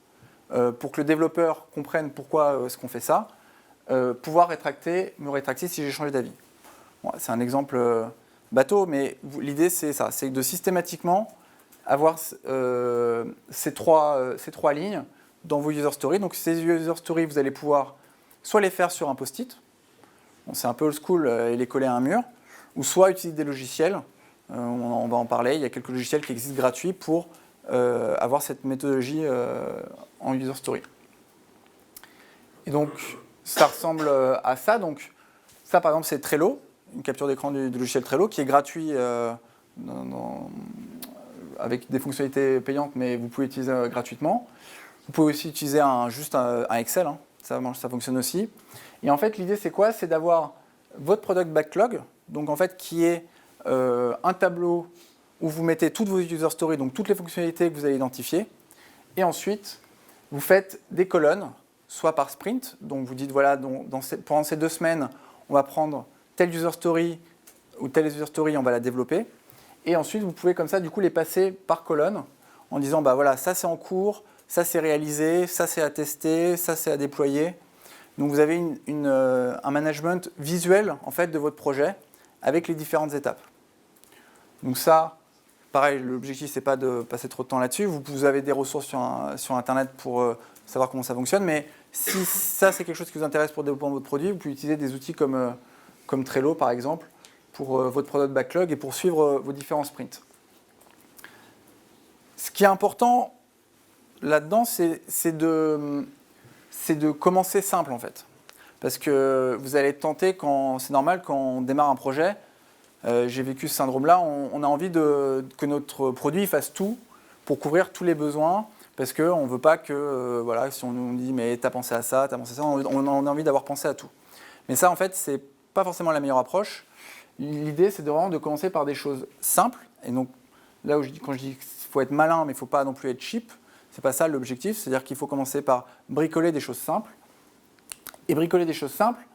pour que le développeur comprenne pourquoi est-ce qu'on fait ça, pouvoir me rétracter si j'ai changé d'avis. Bon, c'est un exemple bateau, mais l'idée c'est ça, c'est de systématiquement avoir ces trois lignes dans vos user stories. Donc ces user stories, vous allez pouvoir soit les faire sur un post-it, bon, c'est un peu old school et les coller à un mur, ou soit utiliser des logiciels, on va en parler, il y a quelques logiciels qui existent gratuits pour avoir cette méthodologie en user story. Et donc ça ressemble à ça, donc ça par exemple c'est Trello, une capture d'écran du logiciel Trello qui est gratuit avec des fonctionnalités payantes, mais vous pouvez l'utiliser gratuitement. Vous pouvez aussi utiliser juste un Excel, hein. Ça fonctionne aussi. Et en fait, l'idée, c'est quoi? C'est d'avoir votre product backlog, donc en fait, qui est un tableau où vous mettez toutes vos user stories, donc toutes les fonctionnalités que vous allez identifier. Et ensuite, vous faites des colonnes, soit par sprint. Donc vous dites, voilà, pendant ces 2 semaines, on va prendre telle user story ou telle user story, on va la développer. Et ensuite, vous pouvez comme ça, du coup, les passer par colonne en disant, bah voilà, ça c'est en cours, ça c'est réalisé, ça c'est à tester, ça c'est à déployer. Donc vous avez un management visuel en fait de votre projet avec les différentes étapes. Donc ça, pareil, l'objectif c'est pas de passer trop de temps là-dessus. Vous avez des ressources sur Internet pour savoir comment ça fonctionne, mais si ça c'est quelque chose qui vous intéresse pour développer votre produit, vous pouvez utiliser des outils comme Trello par exemple pour votre product backlog et pour suivre vos différents sprints. Ce qui est important là-dedans, c'est de commencer simple en fait. Parce que vous allez être tenté, c'est normal quand on démarre un projet, j'ai vécu ce syndrome-là, on a envie que notre produit fasse tout pour couvrir tous les besoins, parce qu'on ne veut pas que, voilà, si on nous dit mais t'as pensé à ça, on a envie d'avoir pensé à tout. Mais ça en fait, c'est pas forcément la meilleure approche. L'idée, c'est vraiment de commencer par des choses simples, et donc là où quand je dis qu'il faut être malin, mais il ne faut pas non plus être cheap, c'est pas ça l'objectif, c'est-à-dire qu'il faut commencer par bricoler des choses simples. Et bricoler des choses simples,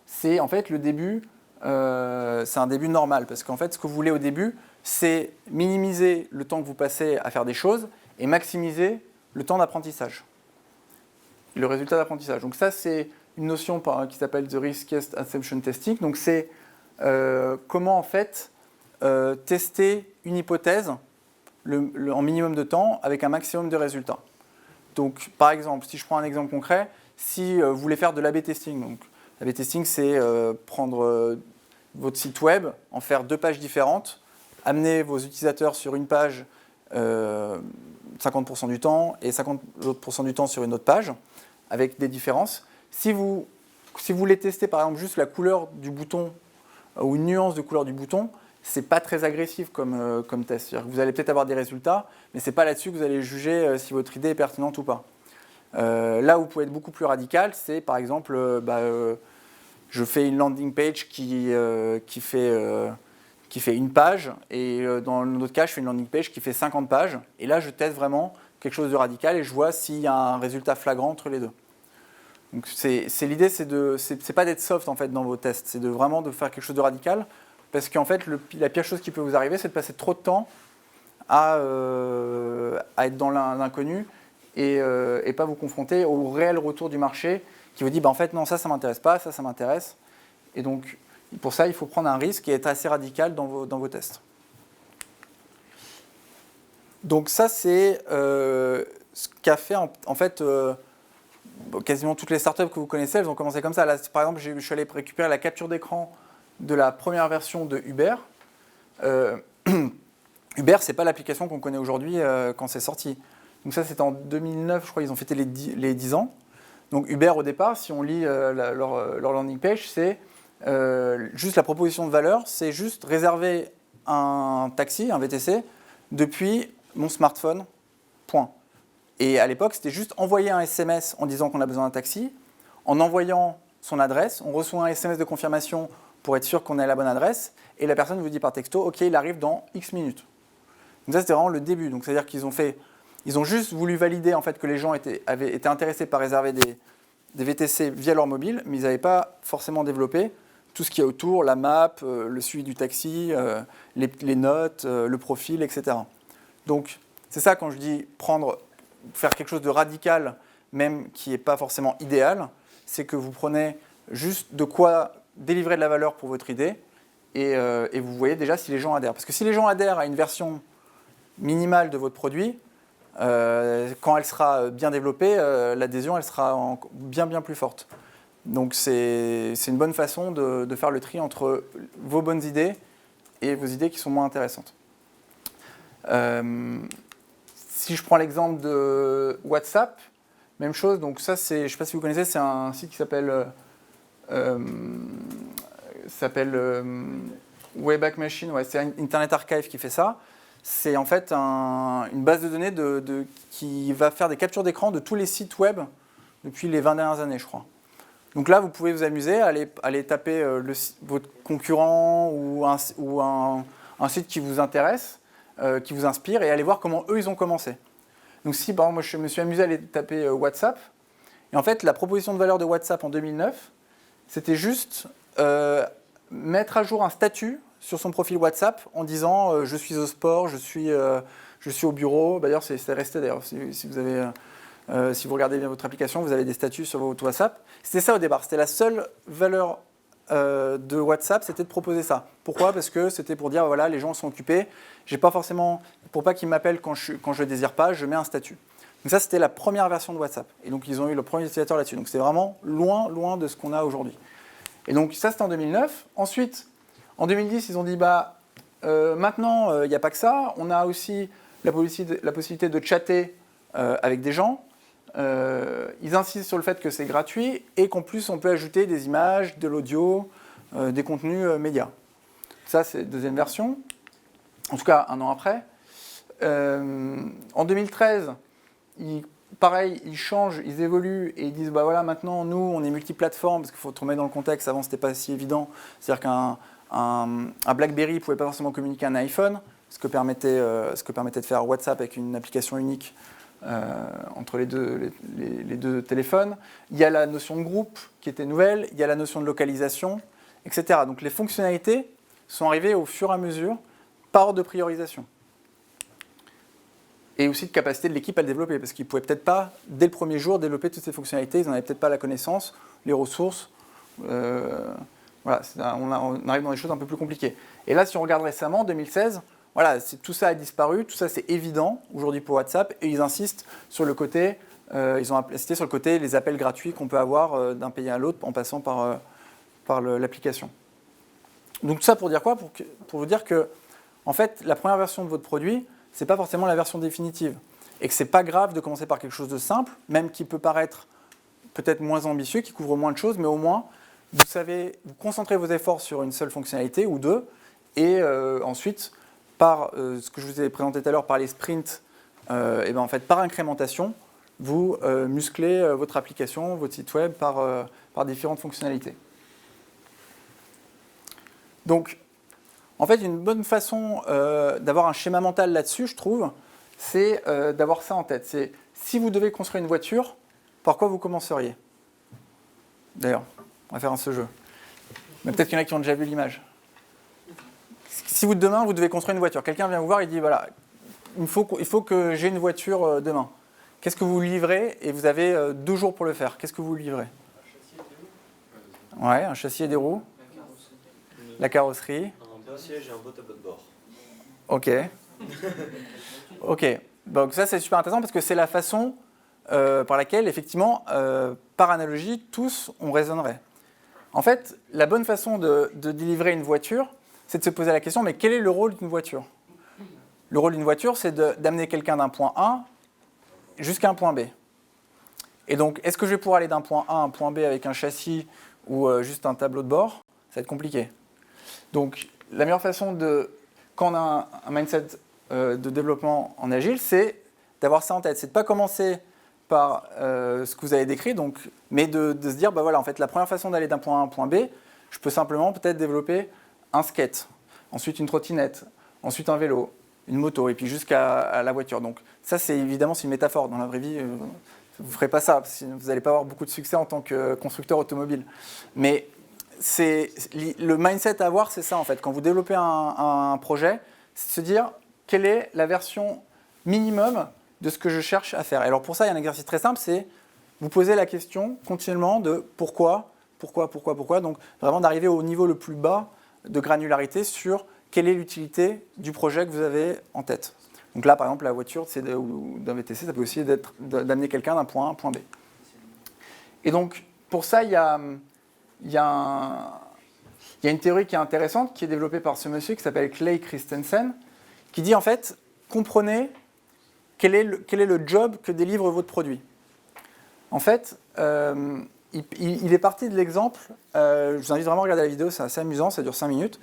c'est en fait le début, c'est un début normal, parce qu'en fait ce que vous voulez au début, c'est minimiser le temps que vous passez à faire des choses et maximiser le temps d'apprentissage, le résultat d'apprentissage. Donc ça c'est une notion qui s'appelle the riskiest assumption testing, donc c'est comment en fait tester une hypothèse en minimum de temps avec un maximum de résultats. Donc, par exemple, si je prends un exemple concret, si vous voulez faire de l'A/B testing, donc l'A/B testing, c'est prendre votre site web, en faire 2 pages différentes, amener vos utilisateurs sur une page 50% du temps et 50% du temps sur une autre page, avec des différences. Si vous voulez tester, par exemple, juste la couleur du bouton ou une nuance de couleur du bouton, c'est pas très agressif comme test. C'est-à-dire que vous allez peut-être avoir des résultats, mais c'est pas là-dessus que vous allez juger si votre idée est pertinente ou pas. Là où vous pouvez être beaucoup plus radical, c'est par exemple, je fais une landing page qui fait une page, et dans notre cas, je fais une landing page qui fait 50 pages, et là, je teste vraiment quelque chose de radical et je vois s'il y a un résultat flagrant entre les deux. Donc l'idée, c'est pas d'être soft en fait dans vos tests, c'est vraiment de faire quelque chose de radical. Parce qu'en fait, la pire chose qui peut vous arriver, c'est de passer trop de temps à être dans l'inconnu et pas vous confronter au réel retour du marché qui vous dit en fait, non, ça m'intéresse pas, ça m'intéresse. Et donc, pour ça, il faut prendre un risque et être assez radical dans vos tests. Donc, ça, c'est ce qu'a fait en fait quasiment toutes les startups que vous connaissez, elles ont commencé comme ça. Là, par exemple, je suis allé récupérer la capture d'écran de la première version de Uber. Uber, ce n'est pas l'application qu'on connaît aujourd'hui quand c'est sorti. Donc ça, c'était en 2009, je crois, ils ont fêté les 10 ans. Donc Uber, au départ, si on lit leur landing page, c'est juste la proposition de valeur, c'est juste réserver un taxi, un VTC, depuis mon smartphone, point. Et à l'époque, c'était juste envoyer un SMS en disant qu'on a besoin d'un taxi. En envoyant son adresse, on reçoit un SMS de confirmation pour être sûr qu'on a la bonne adresse. Et la personne vous dit par texto, OK, il arrive dans X minutes. Donc ça, c'était vraiment le début. Donc c'est-à-dire qu'ils ont juste voulu valider en fait, que les gens avaient été intéressés par réserver des VTC via leur mobile, mais ils n'avaient pas forcément développé tout ce qu'il y a autour, la map, le suivi du taxi, les notes, le profil, etc. Donc c'est ça quand je dis faire quelque chose de radical, même qui n'est pas forcément idéal, c'est que vous prenez juste de quoi délivrer de la valeur pour votre idée et vous voyez déjà si les gens adhèrent. Parce que si les gens adhèrent à une version minimale de votre produit, quand elle sera bien développée, l'adhésion elle sera bien plus forte. Donc c'est une bonne façon de faire le tri entre vos bonnes idées et vos idées qui sont moins intéressantes. Si je prends l'exemple de WhatsApp, même chose. Donc ça, je ne sais pas si vous connaissez, c'est un site qui s'appelle Wayback Machine. Ouais, c'est Internet Archive qui fait ça. C'est en fait une base de données qui va faire des captures d'écran de tous les sites web depuis les 20 dernières années, je crois. Donc là, vous pouvez vous amuser à aller taper votre concurrent ou un site qui vous intéresse, qui vous inspire, et aller voir comment eux, ils ont commencé. Donc si, par exemple, moi, je me suis amusé à aller taper WhatsApp, et en fait, la proposition de valeur de WhatsApp en 2009, c'était juste mettre à jour un statut sur son profil WhatsApp en disant je suis au sport, je suis au bureau. D'ailleurs, c'est resté d'ailleurs. Si vous regardez bien votre application, vous avez des statuts sur votre WhatsApp. C'était ça au départ. C'était la seule valeur de WhatsApp, c'était de proposer ça. Pourquoi ? Parce que c'était pour dire voilà, les gens sont occupés. J'ai pas forcément, pour pas qu'ils m'appellent quand je désire pas, je mets un statut. Donc ça, c'était la première version de WhatsApp. Et donc ils ont eu le premier utilisateur là-dessus. Donc c'est vraiment loin de ce qu'on a aujourd'hui. Et donc ça, c'était en 2009. Ensuite, en 2010, ils ont dit maintenant, il n'y a pas que ça. On a aussi la possibilité de chatter avec des gens. Ils insistent sur le fait que c'est gratuit et qu'en plus, on peut ajouter des images, de l'audio, des contenus médias. Ça, c'est la deuxième version. En tout cas, un an après. En 2013, pareil, ils changent, ils évoluent et ils disent voilà, maintenant, nous, on est multiplateforme, parce qu'il faut te remettre dans le contexte. Avant, ce n'était pas si évident. C'est-à-dire qu'un BlackBerry ne pouvait pas forcément communiquer à un iPhone, ce que permettait de faire WhatsApp avec une application unique entre les deux téléphones. Il y a la notion de groupe qui était nouvelle, il y a la notion de localisation, etc. Donc les fonctionnalités sont arrivées au fur et à mesure par ordre de priorisation. Et aussi de capacité de l'équipe à le développer, parce qu'ils ne pouvaient peut-être pas, dès le premier jour, développer toutes ces fonctionnalités, ils n'en avaient peut-être pas la connaissance, les ressources. Voilà, on arrive dans des choses un peu plus compliquées. Et là, si on regarde récemment, en 2016, voilà, tout ça a disparu, tout ça c'est évident aujourd'hui pour WhatsApp, et ils insistent sur le côté, ils ont insisté sur le côté les appels gratuits qu'on peut avoir d'un pays à l'autre en passant par l'application. Donc tout ça pour dire quoi ? Pour vous dire que, en fait, la première version de votre produit, c'est pas forcément la version définitive, et que c'est pas grave de commencer par quelque chose de simple, même qui peut paraître peut-être moins ambitieux, qui couvre moins de choses, mais au moins vous concentrez vos efforts sur une seule fonctionnalité ou deux, et ensuite, par ce que je vous ai présenté tout à l'heure, par les sprints, et en fait, par incrémentation, vous musclez votre application, votre site web par différentes fonctionnalités. Donc, en fait, une bonne façon d'avoir un schéma mental là-dessus, je trouve, c'est d'avoir ça en tête. C'est si vous devez construire une voiture, par quoi vous commenceriez ? D'ailleurs, on va faire ce jeu. Mais peut-être qu'il y en a qui ont déjà vu l'image. Si demain, vous devez construire une voiture, quelqu'un vient vous voir et dit, voilà, il faut que j'ai une voiture demain. Qu'est-ce que vous livrez ? Et vous avez 2 jours pour le faire. Qu'est-ce que vous livrez ? Ouais, un châssis et des roues. La carrosserie. Un siège et un beau tableau de bord. Ok. Ok. Donc ça, c'est super intéressant parce que c'est la façon par laquelle, effectivement, par analogie, tous, on raisonnerait. En fait, la bonne façon de délivrer une voiture, c'est de se poser la question, mais quel est le rôle d'une voiture ? Le rôle d'une voiture, c'est d'amener quelqu'un d'un point A jusqu'à un point B. Et donc, est-ce que je vais pouvoir aller d'un point A à un point B avec un châssis ou juste un tableau de bord ? va être compliqué. Donc, la meilleure façon quand on a un mindset de développement en agile, c'est d'avoir ça en tête. C'est de ne pas commencer par ce que vous avez décrit, mais de se dire, bah voilà, en fait, la première façon d'aller d'un point A à un point B, je peux simplement peut-être développer un skate, ensuite une trottinette, ensuite un vélo, une moto, et puis jusqu'à la voiture. Donc ça, c'est évidemment une métaphore. Dans la vraie vie, vous ne ferez pas ça, vous n'allez pas avoir beaucoup de succès en tant que constructeur automobile. Mais le mindset à avoir, c'est ça en fait. Quand vous développez un projet, c'est de se dire quelle est la version minimum de ce que je cherche à faire. Et alors pour ça, il y a un exercice très simple, c'est vous poser la question continuellement de pourquoi. Donc vraiment d'arriver au niveau le plus bas de granularité sur quelle est l'utilité du projet que vous avez en tête. Donc là, par exemple, la voiture ou d'un VTC, ça peut aussi être d'amener quelqu'un d'un point A à un point B. Et donc, pour ça, il y a une théorie qui est intéressante, qui est développée par ce monsieur qui s'appelle Clay Christensen, qui dit en fait, comprenez quel est le job que délivre votre produit. En fait, il est parti de l'exemple, je vous invite vraiment à regarder la vidéo, c'est assez amusant, ça dure 5 minutes.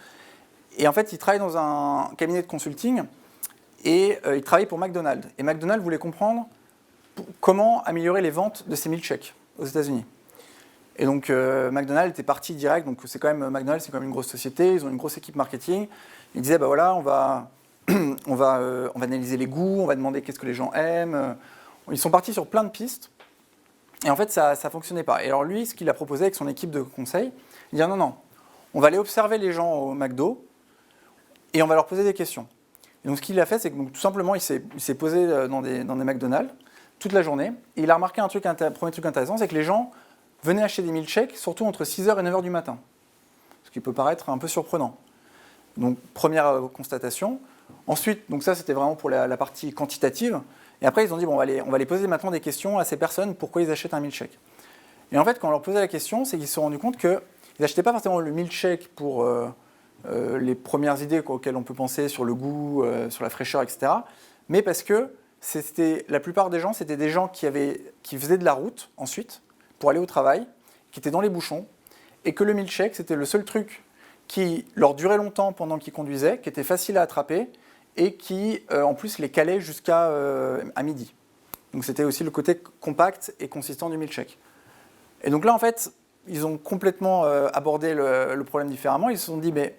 Et en fait, il travaille dans un cabinet de consulting et il travaille pour McDonald's. Et McDonald's voulait comprendre comment améliorer les ventes de ses milkshakes aux États-Unis. Et donc, McDonald's était parti direct. Donc, McDonald's, c'est quand même une grosse société. Ils ont une grosse équipe marketing. Ils disaient, bah voilà, on va analyser les goûts, on va demander qu'est-ce que les gens aiment. Ils sont partis sur plein de pistes. Et en fait, ça ne fonctionnait pas. Et alors lui, ce qu'il a proposé avec son équipe de conseil, il dit non, on va aller observer les gens au McDo et on va leur poser des questions. Et donc ce qu'il a fait, c'est que tout simplement, il s'est posé dans des McDonald's toute la journée. Et il a remarqué premier truc intéressant, c'est que les gens venaient acheter des milkshakes, surtout entre 6h et 9h du matin. Ce qui peut paraître un peu surprenant. Donc première constatation. Ensuite, donc ça c'était vraiment pour la partie quantitative. Et après, ils ont dit, bon, on va les poser maintenant des questions à ces personnes, pourquoi ils achètent un milkshake. Et en fait, quand on leur posait la question, c'est qu'ils se sont rendus compte qu'ils n'achetaient pas forcément le milkshake pour les premières idées auxquelles on peut penser sur le goût, sur la fraîcheur, etc. Mais parce que la plupart des gens, c'était des gens qui faisaient de la route ensuite pour aller au travail, qui étaient dans les bouchons, et que le milkshake, c'était le seul truc qui leur durait longtemps pendant qu'ils conduisaient, qui était facile à attraper, et qui, en plus, les calait jusqu'à midi. Donc c'était aussi le côté compact et consistant du milkshake. Et donc là, en fait, ils ont complètement abordé le problème différemment. Ils se sont dit, mais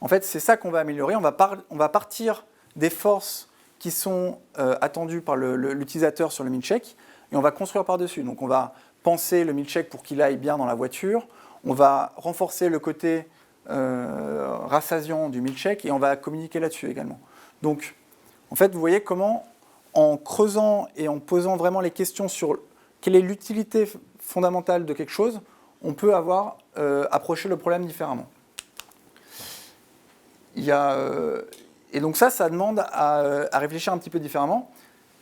en fait, c'est ça qu'on va améliorer. On va partir des forces qui sont attendues par l'utilisateur sur le milkshake, et on va construire par-dessus. Donc on va penser le milkshake pour qu'il aille bien dans la voiture, on va renforcer le côté rassasiant du milkshake, et on va communiquer là-dessus également. Donc, en fait, vous voyez comment, en creusant et en posant vraiment les questions sur quelle est l'utilité fondamentale de quelque chose, on peut approché le problème différemment. Et donc ça demande à réfléchir un petit peu différemment.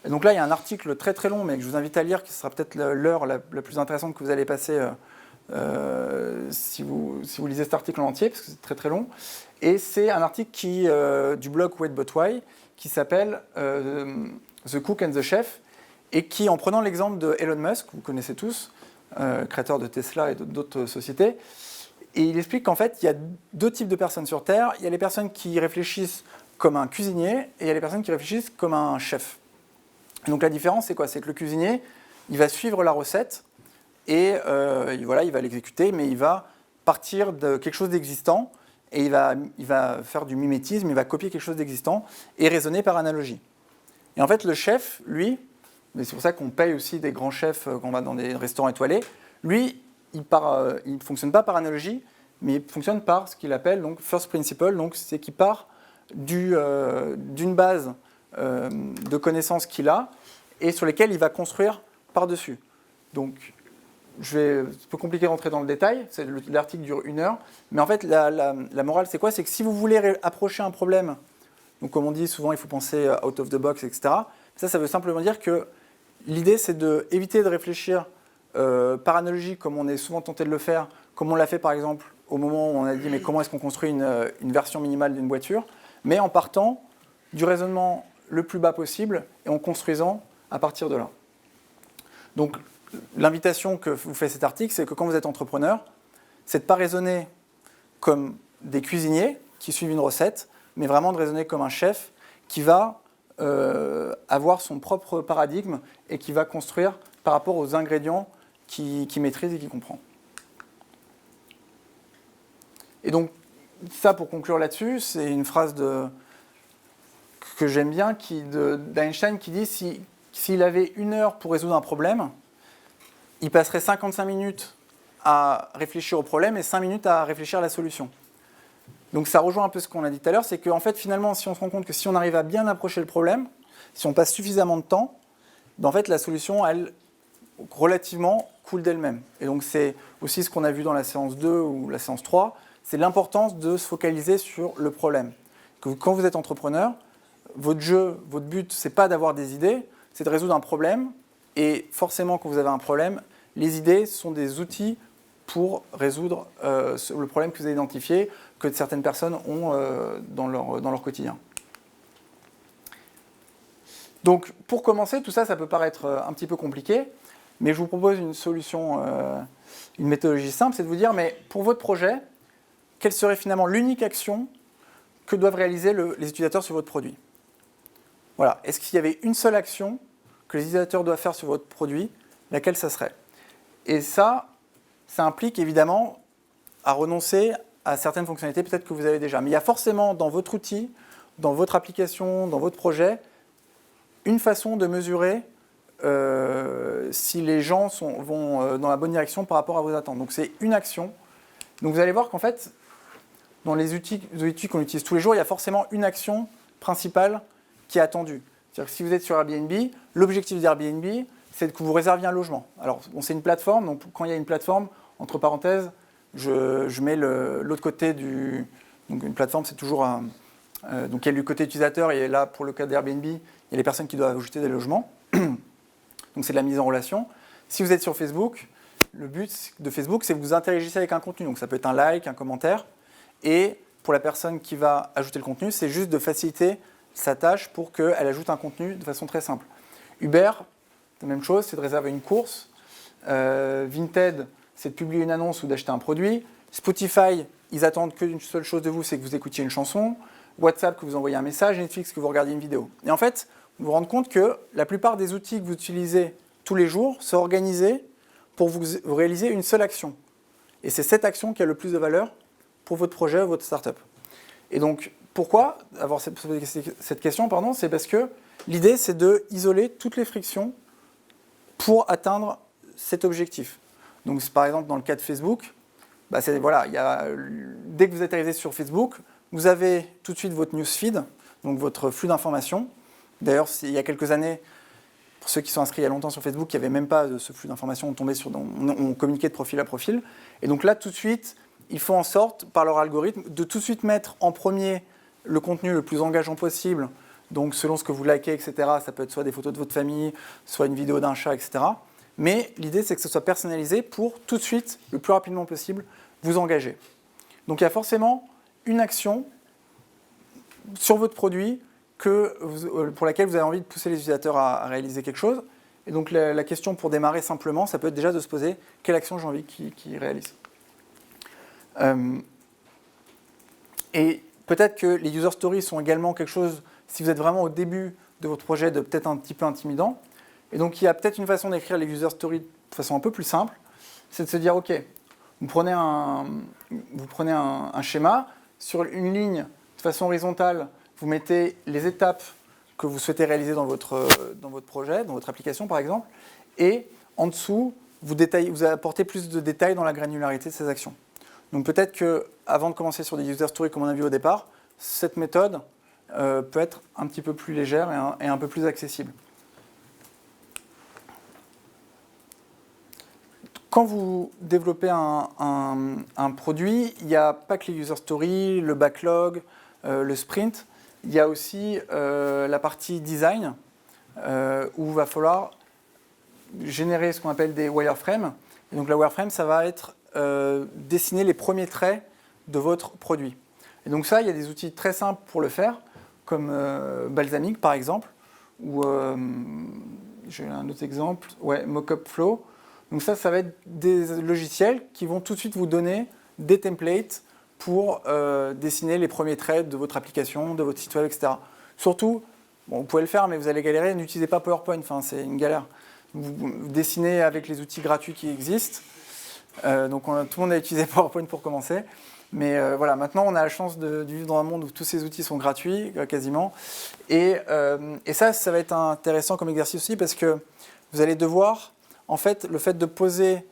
Et donc là, il y a un article très très long, mais que je vous invite à lire, qui sera peut-être l'heure la plus intéressante que vous allez passer si vous lisez cet article en entier, parce que c'est très très long. Et c'est un article du blog Wait But Why, qui s'appelle The Cook and the Chef, et qui, en prenant l'exemple de Elon Musk, que vous connaissez tous, créateur de Tesla et d'autres sociétés, et il explique qu'en fait, il y a deux types de personnes sur Terre. Il y a les personnes qui réfléchissent comme un cuisinier, et il y a les personnes qui réfléchissent comme un chef. Donc la différence, c'est quoi? C'est que le cuisinier, il va suivre la recette, et voilà, il va l'exécuter, mais il va partir de quelque chose d'existant, et il va faire du mimétisme, il va copier quelque chose d'existant, et raisonner par analogie. Et en fait, le chef, lui, mais c'est pour ça qu'on paye aussi des grands chefs quand on va dans des restaurants étoilés, lui, il ne fonctionne pas par analogie, mais il fonctionne par ce qu'il appelle donc first principle, donc c'est qu'il part d'une base de connaissances qu'il a et sur lesquelles il va construire par-dessus. Donc, c'est un peu compliqué de rentrer dans le détail, l'article dure 1 heure, mais en fait, la morale, c'est quoi? C'est que si vous voulez approcher un problème, donc comme on dit souvent, il faut penser out of the box, etc. Ça veut simplement dire que l'idée, c'est d'éviter de réfléchir par analogie, comme on est souvent tenté de le faire, comme on l'a fait par exemple au moment où on a dit mais comment est-ce qu'on construit une version minimale d'une voiture, mais en partant du raisonnement le plus bas possible et en construisant à partir de là. Donc l'invitation que vous fait cet article, c'est que quand vous êtes entrepreneur, c'est de ne pas raisonner comme des cuisiniers qui suivent une recette, mais vraiment de raisonner comme un chef qui va avoir son propre paradigme et qui va construire par rapport aux ingrédients qu'il maîtrise et qu'il comprend. Et donc, ça, pour conclure là-dessus, c'est une phrase que j'aime bien d'Einstein qui dit s'il avait 1 heure pour résoudre un problème, il passerait 55 minutes à réfléchir au problème et 5 minutes à réfléchir à la solution. Donc ça rejoint un peu ce qu'on a dit tout à l'heure, c'est qu'en fait, finalement, si on se rend compte que si on arrive à bien approcher le problème, si on passe suffisamment de temps, ben en fait, la solution, elle, relativement, coule d'elle-même. Et donc c'est aussi ce qu'on a vu dans la séance 2 ou la séance 3, c'est l'importance de se focaliser sur le problème. Quand vous êtes entrepreneur, votre but, c'est pas d'avoir des idées, c'est de résoudre un problème. Et forcément, quand vous avez un problème, les idées sont des outils pour résoudre le problème que vous avez identifié, que certaines personnes ont dans leur quotidien. Donc, pour commencer, tout ça, ça peut paraître un petit peu compliqué, mais je vous propose une solution, une méthodologie simple, c'est de vous dire, mais pour votre projet, quelle serait finalement l'unique action que doivent réaliser les utilisateurs sur votre produit? Voilà. Est-ce qu'il y avait une seule action que les utilisateurs doivent faire sur votre produit, laquelle ça serait? Et ça implique évidemment à renoncer à certaines fonctionnalités peut-être que vous avez déjà. Mais il y a forcément dans votre outil, dans votre application, dans votre projet, une façon de mesurer si les gens vont dans la bonne direction par rapport à vos attentes. Donc c'est une action. Donc vous allez voir qu'en fait, dans les outils qu'on utilise tous les jours, il y a forcément une action principale qui est attendue. C'est-à-dire que si vous êtes sur Airbnb, l'objectif d'Airbnb, c'est que vous réserviez un logement. Alors, c'est une plateforme, donc quand il y a une plateforme, entre parenthèses, je mets l'autre côté du... Donc une plateforme, c'est toujours un... donc il y a le côté utilisateur, et là, pour le cas d'Airbnb, il y a les personnes qui doivent ajouter des logements. Donc c'est de la mise en relation. Si vous êtes sur Facebook, le but de Facebook, c'est que vous interagissez avec un contenu. Donc ça peut être un like, un commentaire. Et pour la personne qui va ajouter le contenu, c'est juste de faciliter sa tâche pour qu'elle ajoute un contenu de façon très simple. Uber, c'est la même chose, c'est de réserver une course. Vinted, c'est de publier une annonce ou d'acheter un produit. Spotify, ils attendent qu'une seule chose de vous, c'est que vous écoutiez une chanson. WhatsApp, que vous envoyez un message. Netflix, que vous regardiez une vidéo. Et en fait, vous vous rendez compte que la plupart des outils que vous utilisez tous les jours sont organisés pour vous réaliser une seule action. Et c'est cette action qui a le plus de valeur pour votre projet ou votre startup. Et donc, pourquoi avoir cette question, c'est parce que l'idée, c'est d'isoler toutes les frictions pour atteindre cet objectif. Donc, par exemple, dans le cas de Facebook, dès que vous êtes arrivé sur Facebook, vous avez tout de suite votre newsfeed, donc votre flux d'informations. D'ailleurs, il y a quelques années, pour ceux qui sont inscrits il y a longtemps sur Facebook, il n'y avait même pas de ce flux d'informations, on communiquait de profil à profil. Et donc là, tout de suite, ils font en sorte, par leur algorithme, de tout de suite mettre en premier le contenu le plus engageant possible. Donc selon ce que vous likez, etc., ça peut être soit des photos de votre famille, soit une vidéo d'un chat, etc. Mais l'idée, c'est que ce soit personnalisé pour tout de suite, le plus rapidement possible, vous engager. Donc il y a forcément une action sur votre produit pour laquelle vous avez envie de pousser les utilisateurs à réaliser quelque chose. Et donc la question pour démarrer simplement, ça peut être déjà de se poser quelle action j'ai envie qu'ils réalisent. Et peut-être que les user stories sont également quelque chose, si vous êtes vraiment au début de votre projet, de peut-être un petit peu intimidant. Et donc il y a peut-être une façon d'écrire les user stories de façon un peu plus simple, c'est de se dire, ok, vous prenez un schéma, sur une ligne de façon horizontale, vous mettez les étapes que vous souhaitez réaliser dans votre projet, dans votre application par exemple, et en dessous, vous apportez plus de détails dans la granularité de ces actions. Donc peut-être qu'avant de commencer sur des user stories comme on a vu au départ, cette méthode peut être un petit peu plus légère et un peu plus accessible. Quand vous développez un produit, il n'y a pas que les user stories, le backlog, le sprint, il y a aussi la partie design où il va falloir générer ce qu'on appelle des wireframes. Et donc la wireframe, ça va être dessiner les premiers traits de votre produit. Et donc ça, il y a des outils très simples pour le faire, comme Balsamiq par exemple, ou j'ai un autre exemple, Mockup Flow. Donc ça va être des logiciels qui vont tout de suite vous donner des templates pour dessiner les premiers traits de votre application, de votre site web, etc. Surtout, bon, vous pouvez le faire, mais vous allez galérer, n'utilisez pas PowerPoint, enfin, c'est une galère. Vous dessinez avec les outils gratuits qui existent. Donc tout le monde a utilisé PowerPoint pour commencer. Mais voilà, maintenant on a la chance de vivre dans un monde où tous ces outils sont gratuits, quasiment. Et ça va être intéressant comme exercice aussi parce que vous allez devoir, en fait, le fait de poser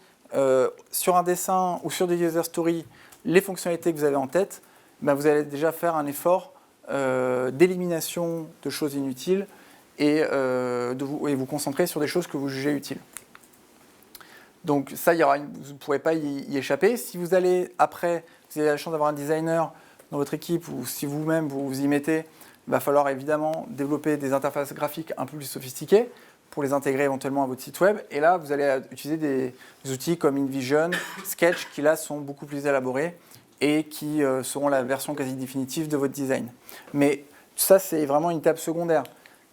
sur un dessin ou sur des user stories les fonctionnalités que vous avez en tête, ben vous allez déjà faire un effort d'élimination de choses inutiles et vous concentrer sur des choses que vous jugez utiles. Donc ça, vous ne pourrez pas y échapper. Si vous allez après, vous avez la chance d'avoir un designer dans votre équipe ou si vous-même vous y mettez, il va falloir évidemment développer des interfaces graphiques un peu plus sophistiquées pour les intégrer éventuellement à votre site web. Et là, vous allez utiliser des outils comme InVision, Sketch, qui là sont beaucoup plus élaborés et qui seront la version quasi définitive de votre design. Mais ça, c'est vraiment une étape secondaire.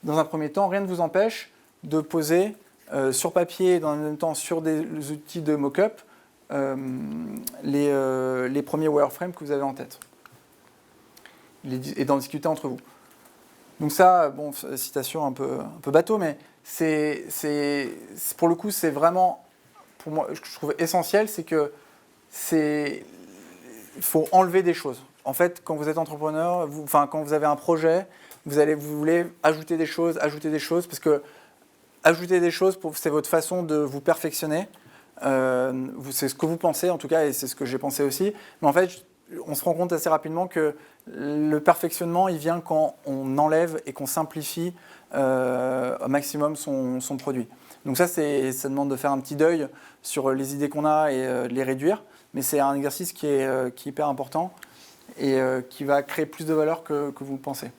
Dans un premier temps, rien ne vous empêche de poser sur papier et dans le même temps sur des outils de mock-up les premiers wireframes que vous avez en tête et d'en discuter entre vous. Donc ça, bon, citation un peu bateau, mais pour le coup, c'est vraiment, pour moi, je trouve essentiel, c'est que il faut enlever des choses. En fait, quand vous êtes entrepreneur, quand vous avez un projet, vous voulez ajouter des choses, parce que ajouter des choses, c'est votre façon de vous perfectionner. C'est ce que vous pensez, en tout cas, et c'est ce que j'ai pensé aussi. Mais en fait, on se rend compte assez rapidement que le perfectionnement, il vient quand on enlève et qu'on simplifie au maximum son produit. Donc ça demande de faire un petit deuil sur les idées qu'on a et de les réduire. Mais c'est un exercice qui est hyper important et qui va créer plus de valeur que vous le pensez.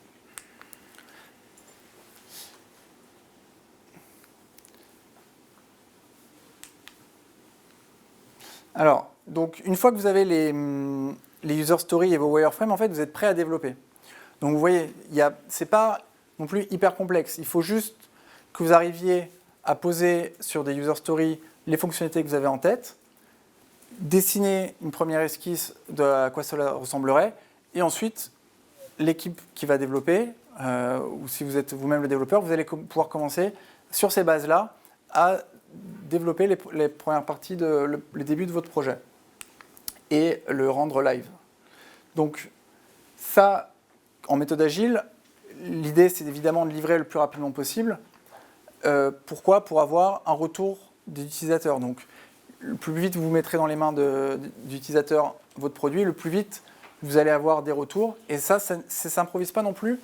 Alors, donc, une fois que vous avez les user stories et vos wireframes, en fait, vous êtes prêt à développer. Donc, vous voyez, ce n'est pas non plus hyper complexe. Il faut juste que vous arriviez à poser sur des user stories les fonctionnalités que vous avez en tête, dessiner une première esquisse de à quoi cela ressemblerait, et ensuite, l'équipe qui va développer, ou si vous êtes vous-même le développeur, vous allez pouvoir commencer sur ces bases-là à développer les premières parties, les débuts de votre projet et le rendre live. Donc ça, en méthode agile, l'idée c'est évidemment de livrer le plus rapidement possible. Pourquoi ? Pour avoir un retour des utilisateurs. Donc le plus vite vous mettrez dans les mains d'utilisateurs votre produit, le plus vite vous allez avoir des retours. Et ça s'improvise pas non plus.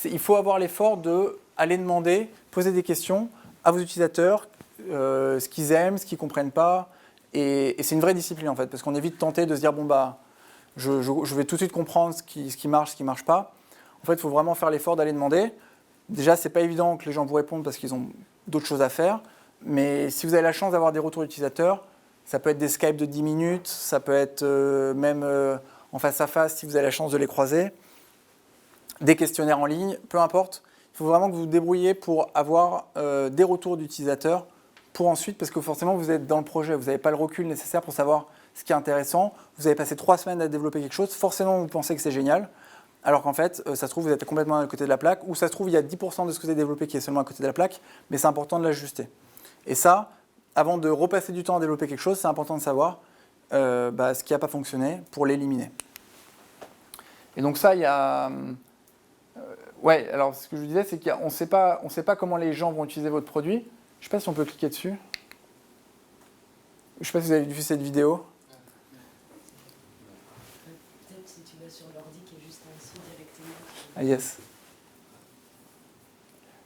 Il faut avoir l'effort d'aller demander, poser des questions à vos utilisateurs, ce qu'ils aiment, ce qu'ils ne comprennent pas. Et c'est une vraie discipline en fait, parce qu'on est vite tenté de se dire bon bah je vais tout de suite comprendre ce qui marche, ce qui ne marche pas. En fait, il faut vraiment faire l'effort d'aller demander. Déjà, ce n'est pas évident que les gens vous répondent parce qu'ils ont d'autres choses à faire. Mais si vous avez la chance d'avoir des retours d'utilisateurs, ça peut être des Skype de 10 minutes, ça peut être même en face à face si vous avez la chance de les croiser, des questionnaires en ligne, peu importe. Il faut vraiment que vous vous débrouilliez pour avoir des retours d'utilisateurs pour ensuite, parce que forcément vous êtes dans le projet, vous n'avez pas le recul nécessaire pour savoir ce qui est intéressant. Vous avez passé 3 semaines à développer quelque chose, forcément vous pensez que c'est génial, alors qu'en fait, ça se trouve, vous êtes complètement à côté de la plaque, ou ça se trouve, il y a 10% de ce que vous avez développé qui est seulement à côté de la plaque, mais c'est important de l'ajuster. Et ça, avant de repasser du temps à développer quelque chose, c'est important de savoir ce qui n'a pas fonctionné pour l'éliminer. Et donc ça, il y a... ouais, alors ce que je vous disais, c'est qu'on ne sait pas comment les gens vont utiliser votre produit. Je ne sais pas si on peut cliquer dessus. Je ne sais pas si vous avez vu cette vidéo. Peut-être si tu vas sur l'ordi qui est juste en dessous directement. Ah yes.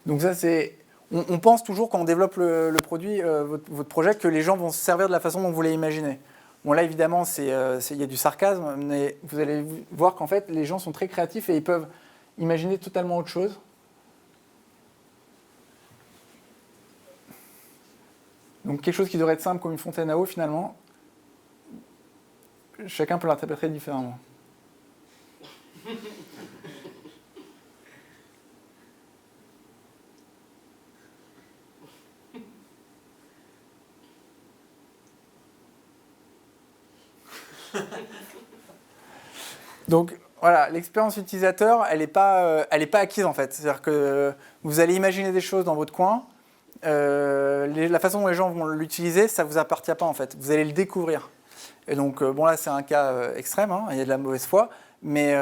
Donc ça c'est... On pense toujours quand on développe le produit, votre projet, que les gens vont se servir de la façon dont vous l'avez imaginé. Bon là évidemment, il y a du sarcasme, mais vous allez voir qu'en fait les gens sont très créatifs et ils peuvent imaginer totalement autre chose. Donc quelque chose qui devrait être simple comme une fontaine à eau finalement, chacun peut l'interpréter différemment. Donc voilà, l'expérience utilisateur, elle n'est pas acquise en fait. C'est-à-dire que vous allez imaginer des choses dans votre coin, la façon dont les gens vont l'utiliser, ça ne vous appartient pas en fait. Vous allez le découvrir. Et donc bon là c'est un cas extrême, hein, il y a de la mauvaise foi, mais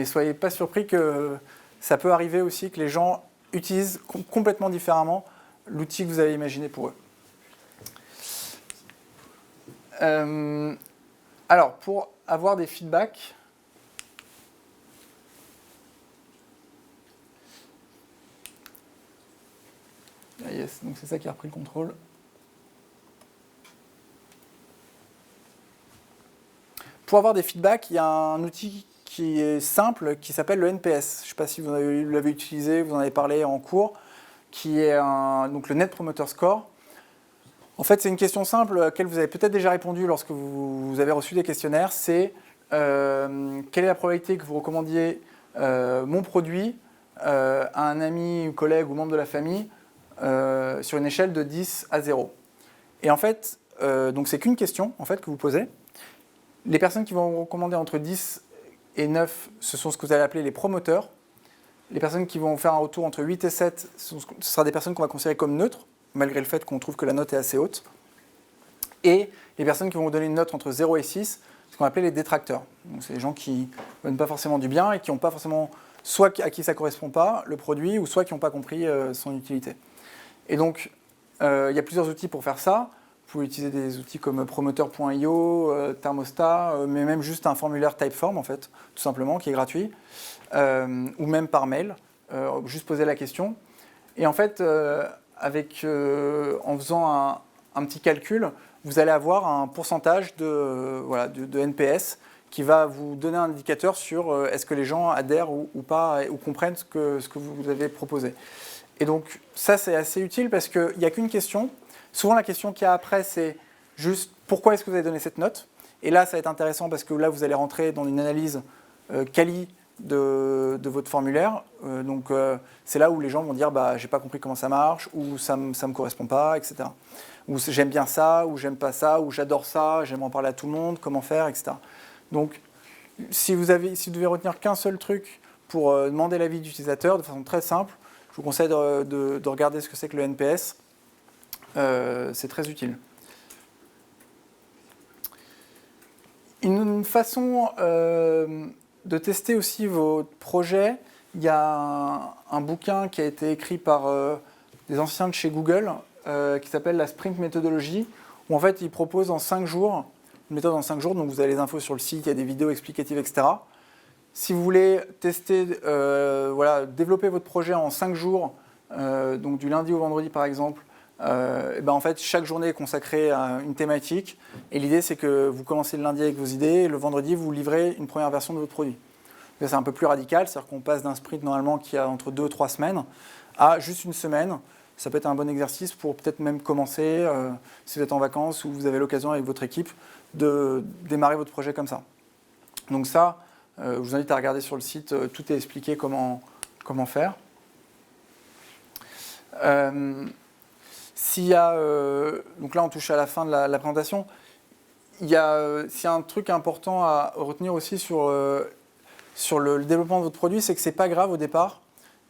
soyez pas surpris que ça peut arriver aussi que les gens utilisent complètement différemment l'outil que vous avez imaginé pour eux. Alors, pour avoir des feedbacks, ah yes, donc c'est ça qui a repris le contrôle. Pour avoir des feedbacks, il y a un outil qui est simple, qui s'appelle le NPS. Je ne sais pas si vous l'avez utilisé, vous en avez parlé en cours, qui est donc le Net Promoter Score. En fait, c'est une question simple à laquelle vous avez peut-être déjà répondu lorsque vous avez reçu des questionnaires. C'est quelle est la probabilité que vous recommandiez mon produit à un ami, collègue ou membre de la famille sur une échelle de 10 à 0. Et en fait, donc c'est qu'une question en fait, que vous posez. Les personnes qui vont recommander entre 10 et 9, ce sont ce que vous allez appeler les promoteurs. Les personnes qui vont faire un retour entre 8 et 7, ce sera des personnes qu'on va considérer comme neutres, malgré le fait qu'on trouve que la note est assez haute. Et les personnes qui vont vous donner une note entre 0 et 6, ce qu'on va appeler les détracteurs. Donc c'est les gens qui ne donnent pas forcément du bien et qui n'ont pas forcément, soit à qui ça ne correspond pas, le produit, ou soit qui n'ont pas compris son utilité. Et donc, il y a plusieurs outils pour faire ça. Vous pouvez utiliser des outils comme promoteur.io, Thermostat, mais même juste un formulaire Typeform, en fait, tout simplement, qui est gratuit, ou même par mail, juste poser la question. Et en fait, en faisant un petit calcul, vous allez avoir un pourcentage de NPS qui va vous donner un indicateur sur est-ce que les gens adhèrent ou pas, ou comprennent ce que vous avez proposé. Et donc, ça, c'est assez utile parce qu'il n'y a qu'une question. Souvent, la question qu'il y a après, c'est juste pourquoi est-ce que vous avez donné cette note ? Et là, ça va être intéressant parce que là, vous allez rentrer dans une analyse quali de votre formulaire. Donc, c'est là où les gens vont dire bah, j'ai pas compris comment ça marche, ou ça me correspond pas, etc. Ou j'aime bien ça, ou j'aime pas ça, ou j'adore ça, j'aime en parler à tout le monde, comment faire, etc. Donc, si vous devez retenir qu'un seul truc pour demander l'avis d'utilisateur de façon très simple, je vous conseille de regarder ce que c'est que le NPS. C'est très utile. Une façon de tester aussi votre projet, il y a un bouquin qui a été écrit par des anciens de chez Google qui s'appelle la Sprint Methodology, où en fait ils proposent en 5 jours, une méthode en 5 jours, donc vous avez les infos sur le site, il y a des vidéos explicatives, etc. Si vous voulez tester, développer votre projet en 5 jours, donc du lundi au vendredi par exemple, en fait, chaque journée est consacrée à une thématique. Et l'idée, c'est que vous commencez le lundi avec vos idées et le vendredi, vous livrez une première version de votre produit. C'est un peu plus radical, c'est-à-dire qu'on passe d'un sprint normalement qui a entre 2 et 3 semaines à juste une semaine. Ça peut être un bon exercice pour peut-être même commencer, si vous êtes en vacances ou vous avez l'occasion avec votre équipe, de démarrer votre projet comme ça. Donc ça, je vous invite à regarder sur le site, tout est expliqué comment faire. S'il y a, donc là on touche à la fin de la présentation, s'il y a un truc important à retenir aussi sur le développement de votre produit, c'est que c'est pas grave au départ,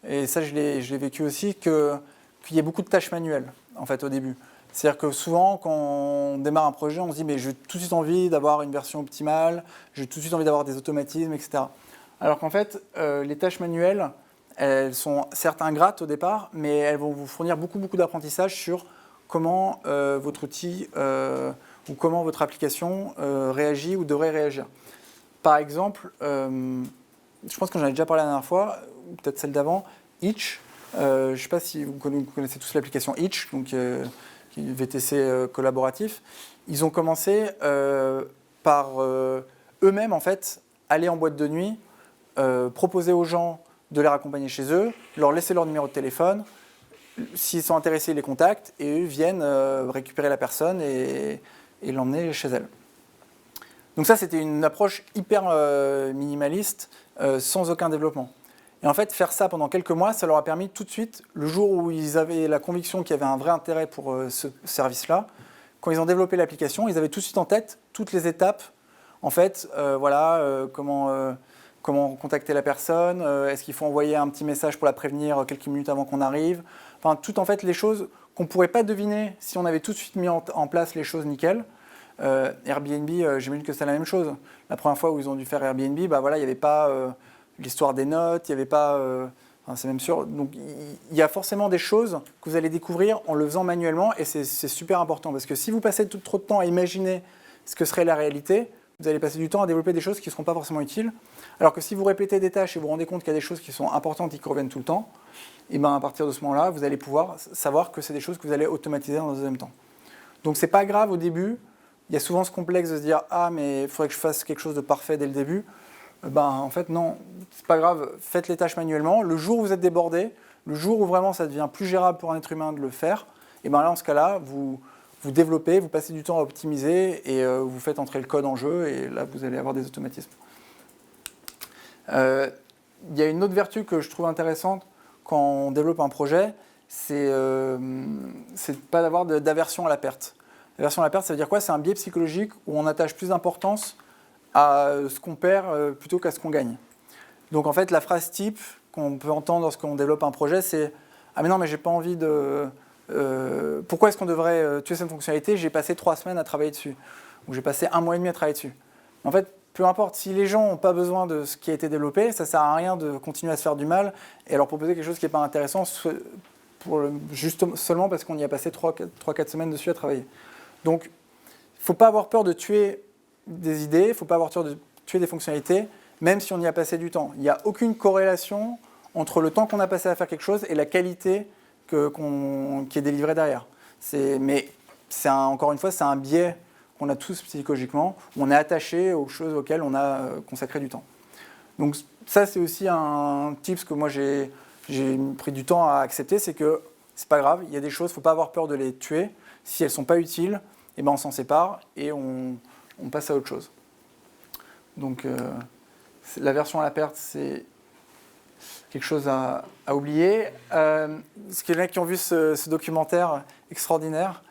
et ça je l'ai vécu aussi, qu'il y ait beaucoup de tâches manuelles en fait au début. C'est-à-dire que souvent quand on démarre un projet, on se dit mais j'ai tout de suite envie d'avoir une version optimale, j'ai tout de suite envie d'avoir des automatismes, etc. Alors qu'en fait les tâches manuelles, elles sont certes ingrates au départ, mais elles vont vous fournir beaucoup d'apprentissage sur comment votre outil ou comment votre application réagit ou devrait réagir. Par exemple, je pense que j'en ai déjà parlé la dernière fois, ou peut-être celle d'avant, Itch. Je ne sais pas si vous connaissez tous l'application Itch, donc, qui est VTC collaboratif. Ils ont commencé par eux-mêmes, en fait, aller en boîte de nuit, proposer aux gens de les raccompagner chez eux, leur laisser leur numéro de téléphone. S'ils sont intéressés, ils les contactent et eux viennent récupérer la personne et l'emmener chez elle. Donc ça, c'était une approche hyper minimaliste, sans aucun développement. Et en fait, faire ça pendant quelques mois, ça leur a permis tout de suite, le jour où ils avaient la conviction qu'il y avait un vrai intérêt pour ce service-là, quand ils ont développé l'application, ils avaient tout de suite en tête toutes les étapes en fait, comment contacter la personne, est-ce qu'il faut envoyer un petit message pour la prévenir quelques minutes avant qu'on arrive. Enfin, tout en fait les choses qu'on ne pourrait pas deviner si on avait tout de suite mis en place les choses nickel. Airbnb, j'imagine que c'est la même chose. La première fois où ils ont dû faire Airbnb, il n'y avait pas l'histoire des notes, il n'y avait pas... c'est même sûr. Donc il y a forcément des choses que vous allez découvrir en le faisant manuellement et c'est super important parce que si vous passez trop de temps à imaginer ce que serait la réalité, vous allez passer du temps à développer des choses qui ne seront pas forcément utiles. Alors que si vous répétez des tâches et vous vous rendez compte qu'il y a des choses qui sont importantes et qui reviennent tout le temps, et à partir de ce moment-là, vous allez pouvoir savoir que c'est des choses que vous allez automatiser dans un deuxième temps. Donc c'est pas grave au début. Il y a souvent ce complexe de se dire « Ah, mais il faudrait que je fasse quelque chose de parfait dès le début ». En fait, non, c'est pas grave. Faites les tâches manuellement. Le jour où vous êtes débordé, le jour où vraiment ça devient plus gérable pour un être humain de le faire, et là, en ce cas-là, vous développez, vous passez du temps à optimiser et vous faites entrer le code en jeu et là, vous allez avoir des automatismes. Il y a une autre vertu que je trouve intéressante quand on développe un projet, c'est de ne pas avoir d'aversion à la perte. L'aversion à la perte, ça veut dire quoi? C'est un biais psychologique où on attache plus d'importance à ce qu'on perd plutôt qu'à ce qu'on gagne. Donc en fait, la phrase type qu'on peut entendre lorsqu'on développe un projet, c'est « Ah mais non, mais j'ai pas envie de... pourquoi est-ce qu'on devrait tuer cette fonctionnalité? J'ai passé 3 semaines à travailler dessus. » Ou « J'ai passé 1 mois et demi à travailler dessus. » En fait, peu importe, si les gens n'ont pas besoin de ce qui a été développé, ça ne sert à rien de continuer à se faire du mal et à leur proposer quelque chose qui n'est pas intéressant seulement parce qu'on y a passé 3-4 semaines dessus à travailler. Donc, il ne faut pas avoir peur de tuer des idées, il ne faut pas avoir peur de tuer des fonctionnalités, même si on y a passé du temps. Il n'y a aucune corrélation entre le temps qu'on a passé à faire quelque chose et la qualité qui est délivrée derrière. Mais encore une fois, c'est un biais qu'on a tous psychologiquement, où on est attaché aux choses auxquelles on a consacré du temps. Donc ça, c'est aussi un tips que moi j'ai pris du temps à accepter, c'est que c'est pas grave, il y a des choses, il ne faut pas avoir peur de les tuer. Si elles ne sont pas utiles, on s'en sépare et on passe à autre chose. Donc l'aversion à la perte, c'est quelque chose à oublier. Est-ce qu'il y en a qui ont vu ce documentaire extraordinaire?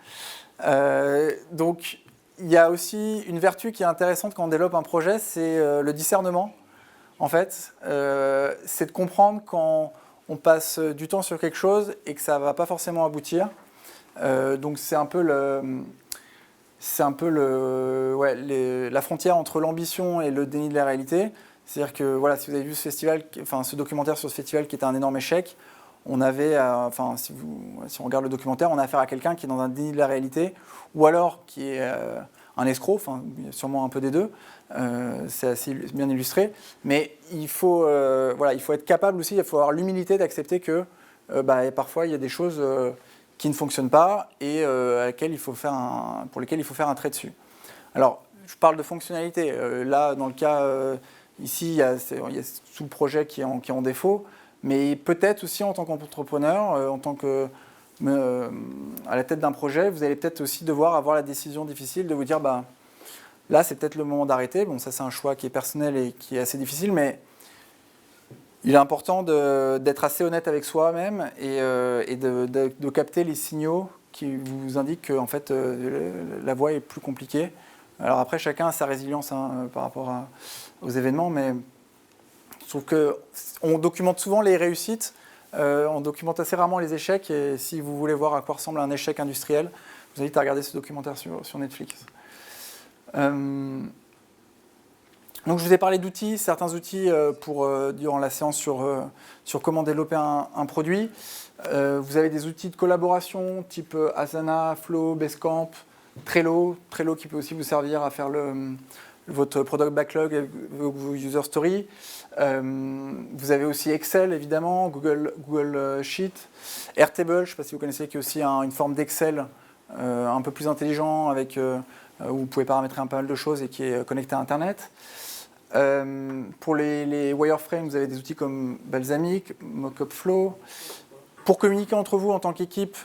Donc, il y a aussi une vertu qui est intéressante quand on développe un projet, c'est le discernement. En fait, c'est de comprendre quand on passe du temps sur quelque chose et que ça ne va pas forcément aboutir. Donc, c'est un peu la frontière entre l'ambition et le déni de la réalité. C'est-à-dire que si vous avez vu ce documentaire sur ce festival qui était un énorme échec, on avait, si on regarde le documentaire, on a affaire à quelqu'un qui est dans un déni de la réalité, ou alors qui est un escroc, il y a sûrement un peu des deux, c'est assez bien illustré, mais il faut être capable aussi, il faut avoir l'humilité d'accepter que parfois il y a des choses qui ne fonctionnent pas et pour lesquelles il faut faire un trait dessus. Alors, je parle de fonctionnalité, là dans le cas, ici il y a tout le projet qui est en défaut, mais peut-être aussi en tant qu'entrepreneur, à la tête d'un projet, vous allez peut-être aussi devoir avoir la décision difficile de vous dire là c'est peut-être le moment d'arrêter. Bon, ça c'est un choix qui est personnel et qui est assez difficile, mais il est important d'être assez honnête avec soi-même et de capter les signaux qui vous indiquent que en fait, la voie est plus compliquée. Alors après, chacun a sa résilience par rapport aux événements, mais je trouve qu'on documente souvent les réussites, on documente assez rarement les échecs, et si vous voulez voir à quoi ressemble un échec industriel, je vous invite à regarder ce documentaire sur Netflix. Donc je vous ai parlé d'outils, certains outils durant la séance sur comment développer un produit. Vous avez des outils de collaboration type Asana, Flow, Basecamp, Trello qui peut aussi vous servir à faire votre product backlog et vos user stories. Vous avez aussi Excel, évidemment, Google Sheet, Airtable, je ne sais pas si vous connaissez, qui est aussi une forme d'Excel un peu plus intelligent, où vous pouvez paramétrer pas mal de choses et qui est connecté à Internet. Pour les wireframes, vous avez des outils comme Balsamiq, Mockup Flow. Pour communiquer entre vous en tant qu'équipe,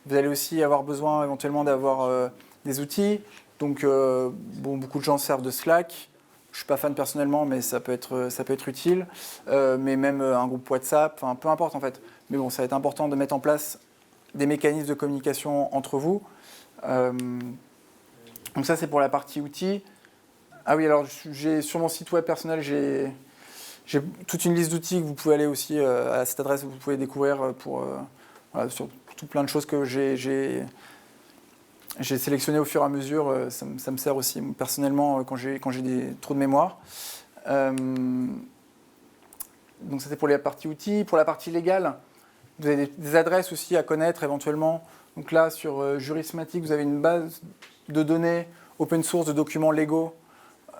vous allez aussi avoir besoin éventuellement d'avoir des outils. Donc, beaucoup de gens servent de Slack. Je ne suis pas fan personnellement, mais ça peut être utile. Mais même un groupe WhatsApp, peu importe en fait. Mais bon, ça va être important de mettre en place des mécanismes de communication entre vous. Donc ça, c'est pour la partie outils. Ah oui, alors sur mon site web personnel, j'ai toute une liste d'outils que vous pouvez aller aussi à cette adresse où vous pouvez découvrir voilà, sur tout plein de choses que j'ai sélectionnées au fur et à mesure. Ça me sert aussi personnellement quand j'ai des trous de mémoire. Donc ça c'est pour la partie outils. Pour la partie légale, vous avez des adresses aussi à connaître éventuellement. Donc là, sur Jurismatic, vous avez une base de données open source de documents légaux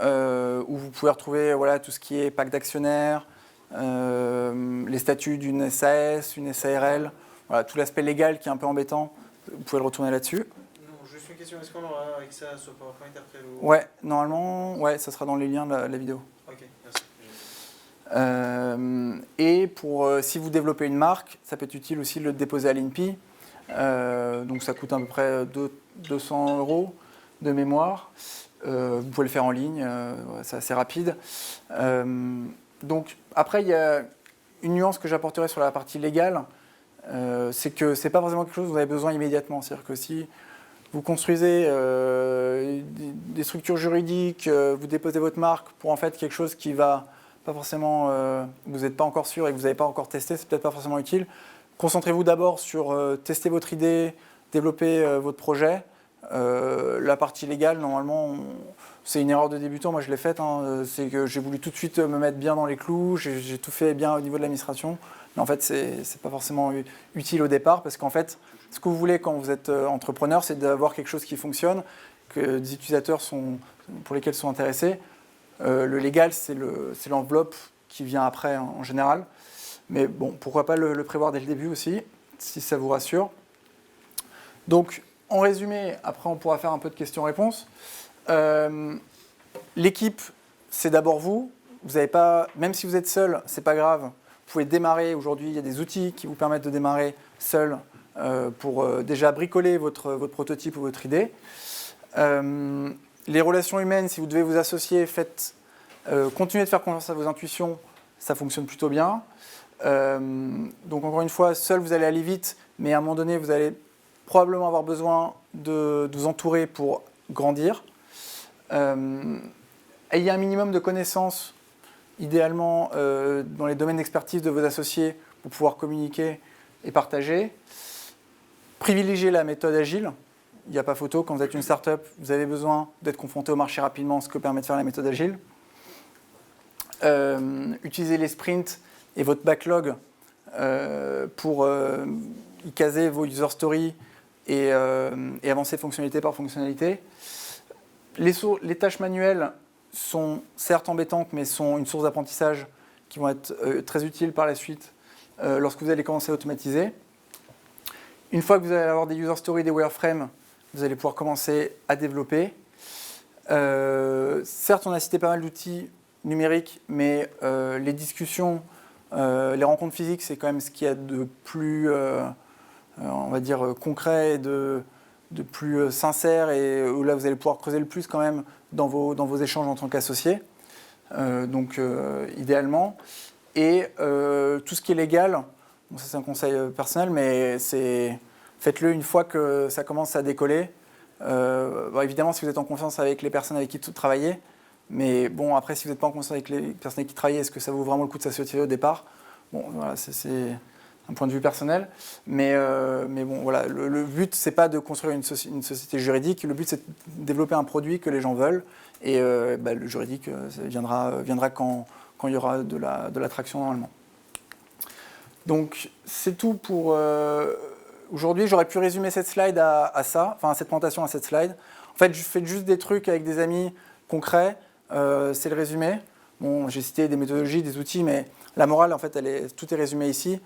où vous pouvez retrouver voilà, tout ce qui est pacte d'actionnaires, les statuts d'une SAS, une SARL, voilà, tout l'aspect légal qui est un peu embêtant. Vous pouvez le retourner là-dessus. Non, juste une question, est-ce qu'on aura accès à ce PowerPoint après le... Ouais, normalement, ouais, ça sera dans les liens de la vidéo. Ok, merci. Et si vous développez une marque, ça peut être utile aussi de le déposer à l'INPI. Donc ça coûte à peu près 200 € de mémoire. Vous pouvez le faire en ligne, c'est assez rapide. Donc après, il y a une nuance que j'apporterai sur la partie légale, c'est que ce n'est pas forcément quelque chose dont vous avez besoin immédiatement. C'est-à-dire que si vous construisez des structures juridiques, vous déposez votre marque pour en fait quelque chose qui va pas forcément, vous n'êtes pas encore sûr et que vous n'avez pas encore testé, c'est peut-être pas forcément utile. Concentrez-vous d'abord sur tester votre idée, développer votre projet. La partie légale, normalement, c'est une erreur de débutant, moi je l'ai faite, hein, c'est que j'ai voulu tout de suite me mettre bien dans les clous, j'ai tout fait bien au niveau de l'administration, mais en fait c'est pas forcément utile au départ, parce qu'en fait, ce que vous voulez quand vous êtes entrepreneur, c'est d'avoir quelque chose qui fonctionne, que des utilisateurs pour lesquels sont intéressés. Le légal, c'est l'enveloppe qui vient après en général. Mais bon, pourquoi pas le prévoir dès le début aussi, si ça vous rassure. Donc, en résumé, après on pourra faire un peu de questions-réponses. L'équipe, c'est d'abord vous. Vous n'avez pas, même si vous êtes seul, c'est pas grave. Vous pouvez démarrer. Aujourd'hui, il y a des outils qui vous permettent de démarrer seul pour déjà bricoler votre prototype ou votre idée. Les relations humaines, si vous devez vous associer, continuez de faire confiance à vos intuitions, ça fonctionne plutôt bien. Donc encore une fois, seul vous allez aller vite, mais à un moment donné, vous allez probablement avoir besoin de vous entourer pour grandir. Ayez un minimum de connaissances, idéalement dans les domaines d'expertise de vos associés, pour pouvoir communiquer et partager. Privilégiez la méthode agile. Il n'y a pas photo, quand vous êtes une start-up, vous avez besoin d'être confronté au marché rapidement, ce que permet de faire la méthode agile. Utilisez les sprints et votre backlog pour y caser vos user stories et avancer fonctionnalité par fonctionnalité. Les tâches manuelles sont certes embêtantes, mais sont une source d'apprentissage qui vont être très utiles par la suite lorsque vous allez commencer à automatiser. Une fois que vous allez avoir des user stories, des wireframes, vous allez pouvoir commencer à développer. Certes, on a cité pas mal d'outils numériques, mais les discussions, les rencontres physiques, c'est quand même ce qu'il y a de plus, on va dire, concret et de plus sincère, et où là, vous allez pouvoir creuser le plus quand même dans vos échanges en tant qu'associé. Donc, idéalement. Et tout ce qui est légal, bon, ça c'est un conseil personnel, mais faites-le une fois que ça commence à décoller. Bon, évidemment, si vous êtes en confiance avec les personnes avec qui vous travaillez, mais bon, après, si vous n'êtes pas en confiance avec les personnes avec qui travaillez, est-ce que ça vaut vraiment le coup de s'associer au départ? Bon, voilà, c'est un point de vue personnel. Mais bon, voilà, le but, c'est pas de construire une société juridique. Le but, c'est de développer un produit que les gens veulent. Et le juridique, ça viendra quand il y aura de l'attraction normalement. Donc, c'est tout pour aujourd'hui. J'aurais pu résumer cette slide à ça, enfin cette présentation à cette slide. En fait, je fais juste des trucs avec des amis concrets. C'est le résumé. Bon, j'ai cité des méthodologies, des outils, mais la morale, en fait, tout est résumé ici.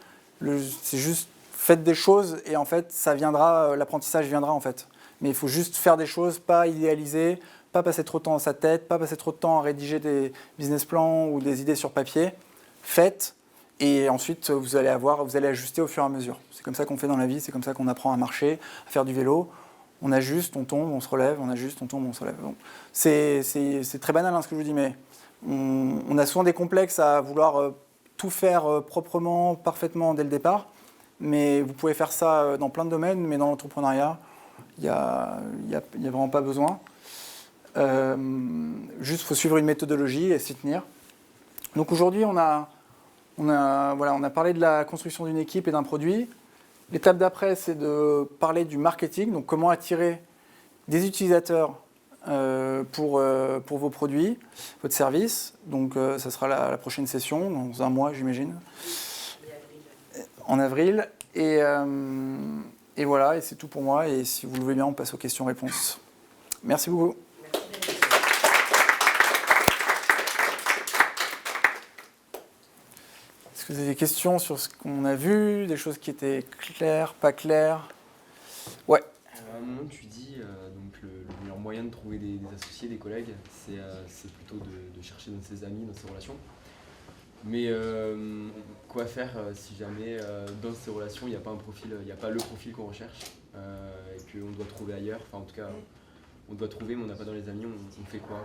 C'est juste faites des choses et en fait, ça viendra, l'apprentissage viendra en fait. Mais il faut juste faire des choses, pas idéaliser, pas passer trop de temps dans sa tête, pas passer trop de temps à rédiger des business plans ou des idées sur papier. Faites et ensuite vous allez ajuster au fur et à mesure. C'est comme ça qu'on fait dans la vie, c'est comme ça qu'on apprend à marcher, à faire du vélo. On ajuste, on tombe, on se relève, on ajuste, on tombe, on se relève. Donc, c'est très banal ce que je vous dis, mais on a souvent des complexes à vouloir tout faire proprement, parfaitement dès le départ. Mais vous pouvez faire ça dans plein de domaines, mais dans l'entrepreneuriat, il n'y a vraiment pas besoin. Juste, il faut suivre une méthodologie et s'y tenir. Donc aujourd'hui, on a parlé de la construction d'une équipe et d'un produit. L'étape d'après, c'est de parler du marketing, donc comment attirer des utilisateurs pour vos produits, votre service. Donc ça sera la prochaine session, dans un mois j'imagine. En avril. Et voilà, et c'est tout pour moi. Et si vous le voulez bien, on passe aux questions-réponses. Merci beaucoup. Est-ce que vous avez des questions sur ce qu'on a vu, des choses qui étaient claires, pas claires? Ouais. À un moment, tu dis donc le meilleur moyen de trouver des associés, des collègues, c'est plutôt de chercher dans ses amis, dans ses relations. Mais quoi faire si jamais dans ces relations, il n'y a pas un profil, il n'y a pas le profil qu'on recherche et qu'on doit trouver ailleurs. Enfin, en tout cas, on doit trouver, mais on n'a pas dans les amis. On fait quoi?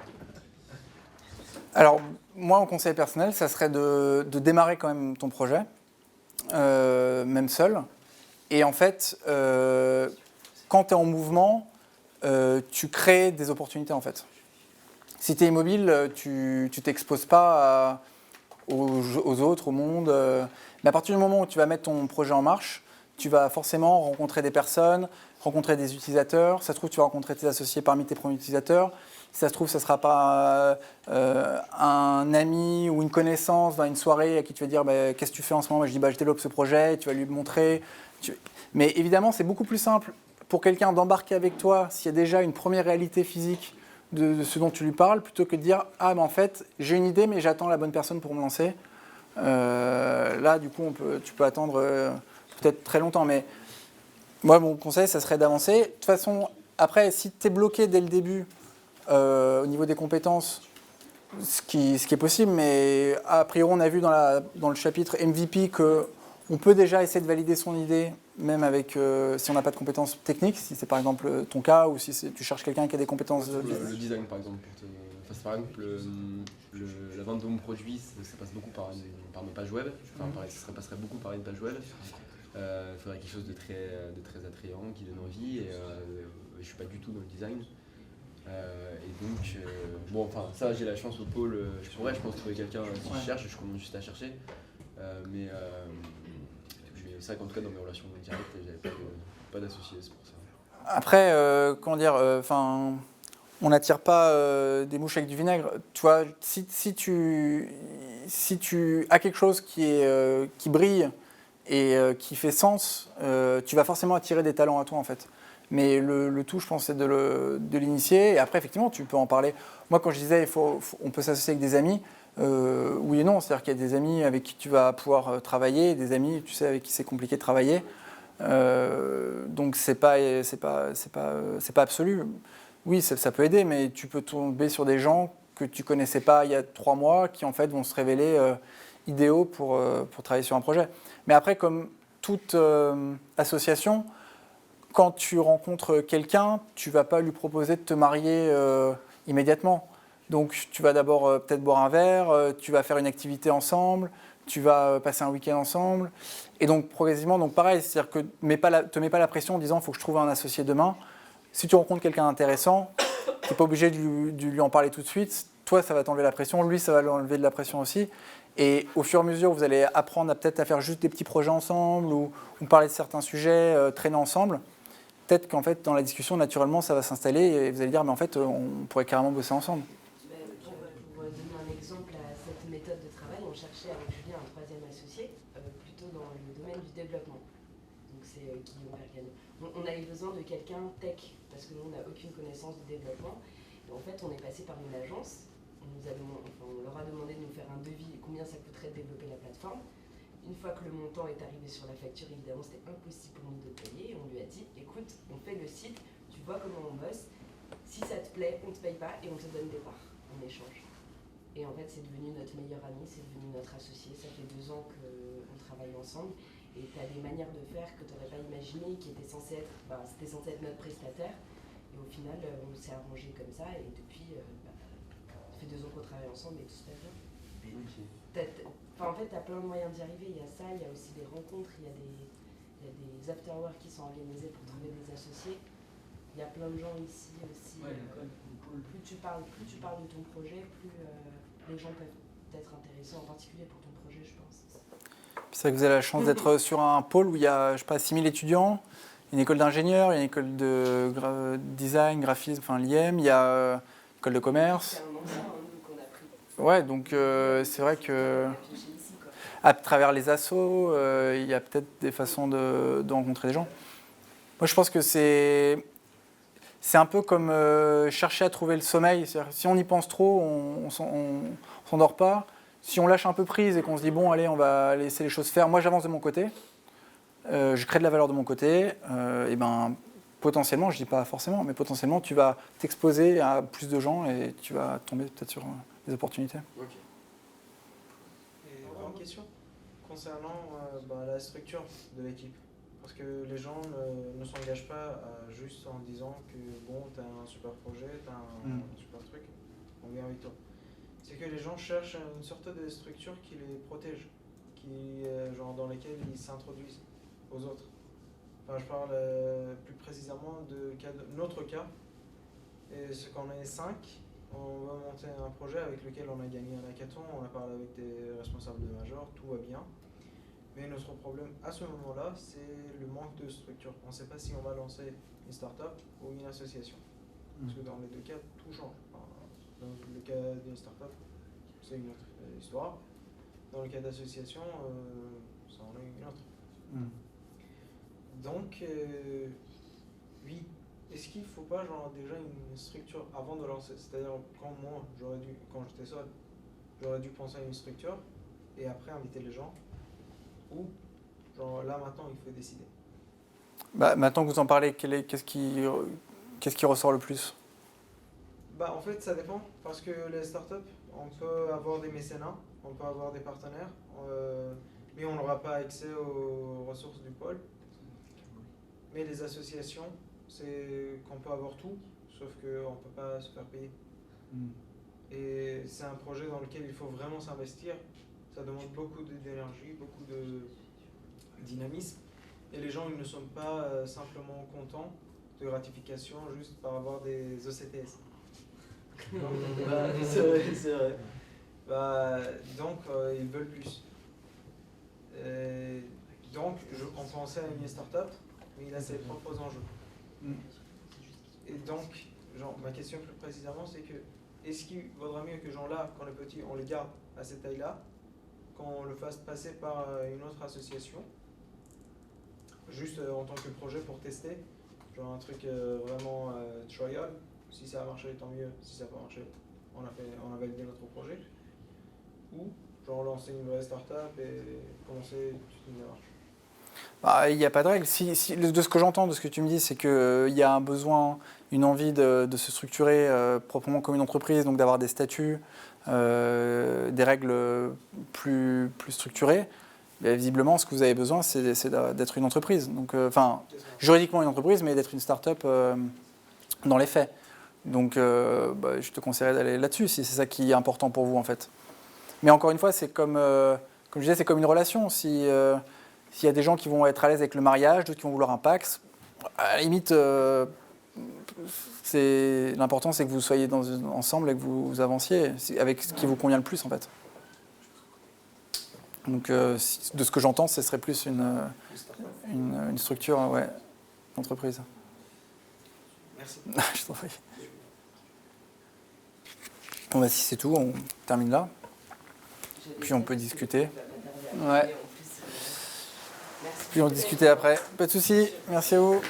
Alors, moi, en conseil personnel, ça serait de démarrer quand même ton projet, même seul. Et en fait, quand tu es en mouvement, tu crées des opportunités, en fait. Si tu es immobile, tu t'exposes pas aux autres, au monde. Mais à partir du moment où tu vas mettre ton projet en marche, tu vas forcément rencontrer des personnes, rencontrer des utilisateurs. Ça se trouve, tu vas rencontrer tes associés parmi tes premiers utilisateurs. Si ça se trouve, ça ne sera pas un ami ou une connaissance dans une soirée à qui tu vas dire bah, « Qu'est-ce que tu fais en ce moment ?» Je dis bah, « Je développe ce projet. » Tu vas lui montrer. Mais évidemment, c'est beaucoup plus simple pour quelqu'un d'embarquer avec toi s'il y a déjà une première réalité physique de ce dont tu lui parles, plutôt que de dire « Ah, mais en fait, j'ai une idée, mais j'attends la bonne personne pour me lancer. » Là, du coup, tu peux attendre peut-être très longtemps. Mais moi, mon conseil, ça serait d'avancer. De toute façon, après, si tu es bloqué dès le début au niveau des compétences, ce qui est possible, mais a priori, on a vu dans le chapitre MVP qu'on peut déjà essayer de valider son idée, même avec si on n'a pas de compétences techniques, si c'est par exemple ton cas, ou si tu cherches quelqu'un qui a des compétences de le design, par exemple. Par exemple, la vente de mon produit, ça passe beaucoup par mes pages web. Enfin, ça passerait beaucoup par une page web. Il faudrait quelque chose de très attrayant, qui donne envie. Et je ne suis pas du tout dans le design. Et donc, bon, enfin, ça, j'ai la chance au pôle. Je pense, trouver quelqu'un si je cherche. Je commence juste à chercher. Mais c'est vrai qu'en tout cas, dans mes relations directes, j'avais pas d'associés, c'est pour ça. Après, comment dire, on n'attire pas des mouches avec du vinaigre. Tu vois, si tu as quelque chose qui brille et qui fait sens, tu vas forcément attirer des talents à toi, en fait. Mais le tout, je pense, c'est de l'initier. Et après, effectivement, tu peux en parler. Moi, quand je disais on peut s'associer avec des amis, oui et non. C'est-à-dire qu'il y a des amis avec qui tu vas pouvoir travailler, et des amis, tu sais, avec qui c'est compliqué de travailler. Donc c'est pas absolu. Oui, ça peut aider, mais tu peux tomber sur des gens que tu connaissais pas il y a 3 mois, qui en fait vont se révéler idéaux pour travailler sur un projet. Mais après, comme toute association, quand tu rencontres quelqu'un, tu vas pas lui proposer de te marier immédiatement. Donc tu vas d'abord peut-être boire un verre, tu vas faire une activité ensemble, tu vas passer un week-end ensemble. Et donc progressivement, donc pareil, c'est-à-dire que te mets pas la pression en disant il faut que je trouve un associé demain. Si tu rencontres quelqu'un d'intéressant, tu n'es pas obligé de lui en parler tout de suite. Toi, ça va t'enlever la pression, lui, ça va lui enlever de la pression aussi. Et au fur et à mesure, vous allez apprendre peut-être à faire juste des petits projets ensemble ou parler de certains sujets, traîner ensemble. Peut-être qu'en fait, dans la discussion, naturellement, ça va s'installer et vous allez dire mais en fait, on pourrait carrément bosser ensemble. Pour donner un exemple à cette méthode de travail, on cherchait avec Julien un troisième associé, plutôt dans le domaine du développement. Donc c'est Guillaume Bergano. On avait besoin de quelqu'un tech, parce que nous, on n'a aucune connaissance du développement. Et en fait, on est passé par une agence. On leur a demandé de nous faire un devis, combien ça coûterait de développer la plateforme. Une fois que le montant est arrivé sur la facture, évidemment, c'était impossible pour nous de payer. On lui a dit, écoute, on fait le site, tu vois comment on bosse. Si ça te plaît, on ne te paye pas et on te donne des parts en échange. Et en fait, c'est devenu notre meilleur ami, c'est devenu notre associé. Ça fait 2 ans qu'on travaille ensemble. Et tu as des manières de faire que tu n'aurais pas imaginé, qui étaient censées être, c'était censé être notre prestataire. Et au final, on s'est arrangé comme ça. Et depuis, ça fait 2 ans qu'on travaille ensemble et tout se passe bien. En fait, tu as plein de moyens d'y arriver. Il y a ça, il y a aussi des rencontres, il y a des afterworks qui sont organisés pour trouver des associés. il y a plein de gens ici aussi. Plus tu parles de ton projet, plus les gens peuvent être intéressés, en particulier pour ton projet, je pense. C'est vrai que vous avez la chance d'être sur un pôle où il y a, je sais pas, 6000 étudiants, une école d'ingénieurs, il y a une école de design, graphisme, enfin l'IM, il y a une école de commerce. C'est un ancien, nous, qu'on a pris. Ouais, donc c'est vrai que à travers les assos, il y a peut-être des façons de rencontrer des gens. Moi, je pense que c'est un peu comme chercher à trouver le sommeil. C'est-à-dire, si on y pense trop, on s'endort pas. Si on lâche un peu prise et qu'on se dit, bon, allez, on va laisser les choses faire. Moi, j'avance de mon côté. Je crée de la valeur de mon côté. Et ben, potentiellement, je dis pas forcément, mais potentiellement, tu vas t'exposer à plus de gens et tu vas tomber peut-être sur des opportunités. Et une question concernant la structure de l'équipe. Parce que les gens ne s'engagent pas juste en disant que bon, tu as un super projet, tu as un super truc, on vient avec toi. C'est que les gens cherchent une sorte de structure qui les protège, genre dans lesquelles ils s'introduisent aux autres. Enfin, je parle plus précisément de notre cas. Et ce qu'on est 5, on va monter un projet avec lequel on a gagné un hackathon, on a parlé avec des responsables de major, tout va bien. Mais notre problème à ce moment-là, c'est le manque de structure. On ne sait pas si on va lancer une start-up ou une association. Parce que dans les deux cas, tout change. Enfin, dans le cas d'une start-up, c'est une autre histoire. Dans le cas d'association, ça en est une autre. Donc, oui, est-ce qu'il ne faut pas déjà une structure avant de lancer? C'est-à-dire, quand j'étais seul, j'aurais dû penser à une structure et après inviter les gens. Ou, là maintenant, il faut décider. Bah, maintenant que vous en parlez, qu'est-ce qui ressort le plus? En fait, ça dépend. Parce que les startups, on peut avoir des mécénats, on peut avoir des partenaires, mais on n'aura pas accès aux ressources du pôle. Mais les associations, c'est qu'on peut avoir tout, sauf qu'on ne peut pas se faire payer. Et c'est un projet dans lequel il faut vraiment s'investir. Ça demande beaucoup d'énergie, beaucoup de dynamisme. Et les gens, ils ne sont pas simplement contents de gratification juste par avoir des ECTS. C'est vrai. Donc, ils veulent plus. Donc, on pensait à une start-up, mais il a ses propres enjeux. Et donc, ma question plus précisément, c'est que est-ce qu'il vaudrait mieux que là, quand les petits, on les garde à cette taille-là, qu'on le fasse passer par une autre association, juste en tant que projet pour tester, un truc vraiment trial. Si ça a marché, tant mieux. Si ça n'a pas marché, on a validé notre projet. Ou lancer une vraie start-up et commencer toute une démarche. Il n'y a pas de règle. De ce que j'entends, de ce que tu me dis, c'est qu'il y a un besoin, une envie de se structurer proprement comme une entreprise, donc d'avoir des statuts, des règles plus structurées. Mais visiblement, ce que vous avez besoin, c'est d'être une entreprise. Donc, juridiquement une entreprise, mais d'être une start-up dans les faits. Donc, je te conseillerais d'aller là-dessus, si c'est ça qui est important pour vous, en fait. Mais encore une fois, c'est comme je disais, c'est comme une relation. S'il y a des gens qui vont être à l'aise avec le mariage, d'autres qui vont vouloir un Pacs, à la limite, l'important, c'est que vous soyez ensemble et que vous avanciez avec ce qui vous convient le plus, en fait. Donc, de ce que j'entends, ce serait plus une structure, d'entreprise. Merci. Je t'en prie. Bon, si c'est tout, on termine là. Puis on peut discuter. Ouais. Puis on discuter après. Pas de souci. Merci à vous.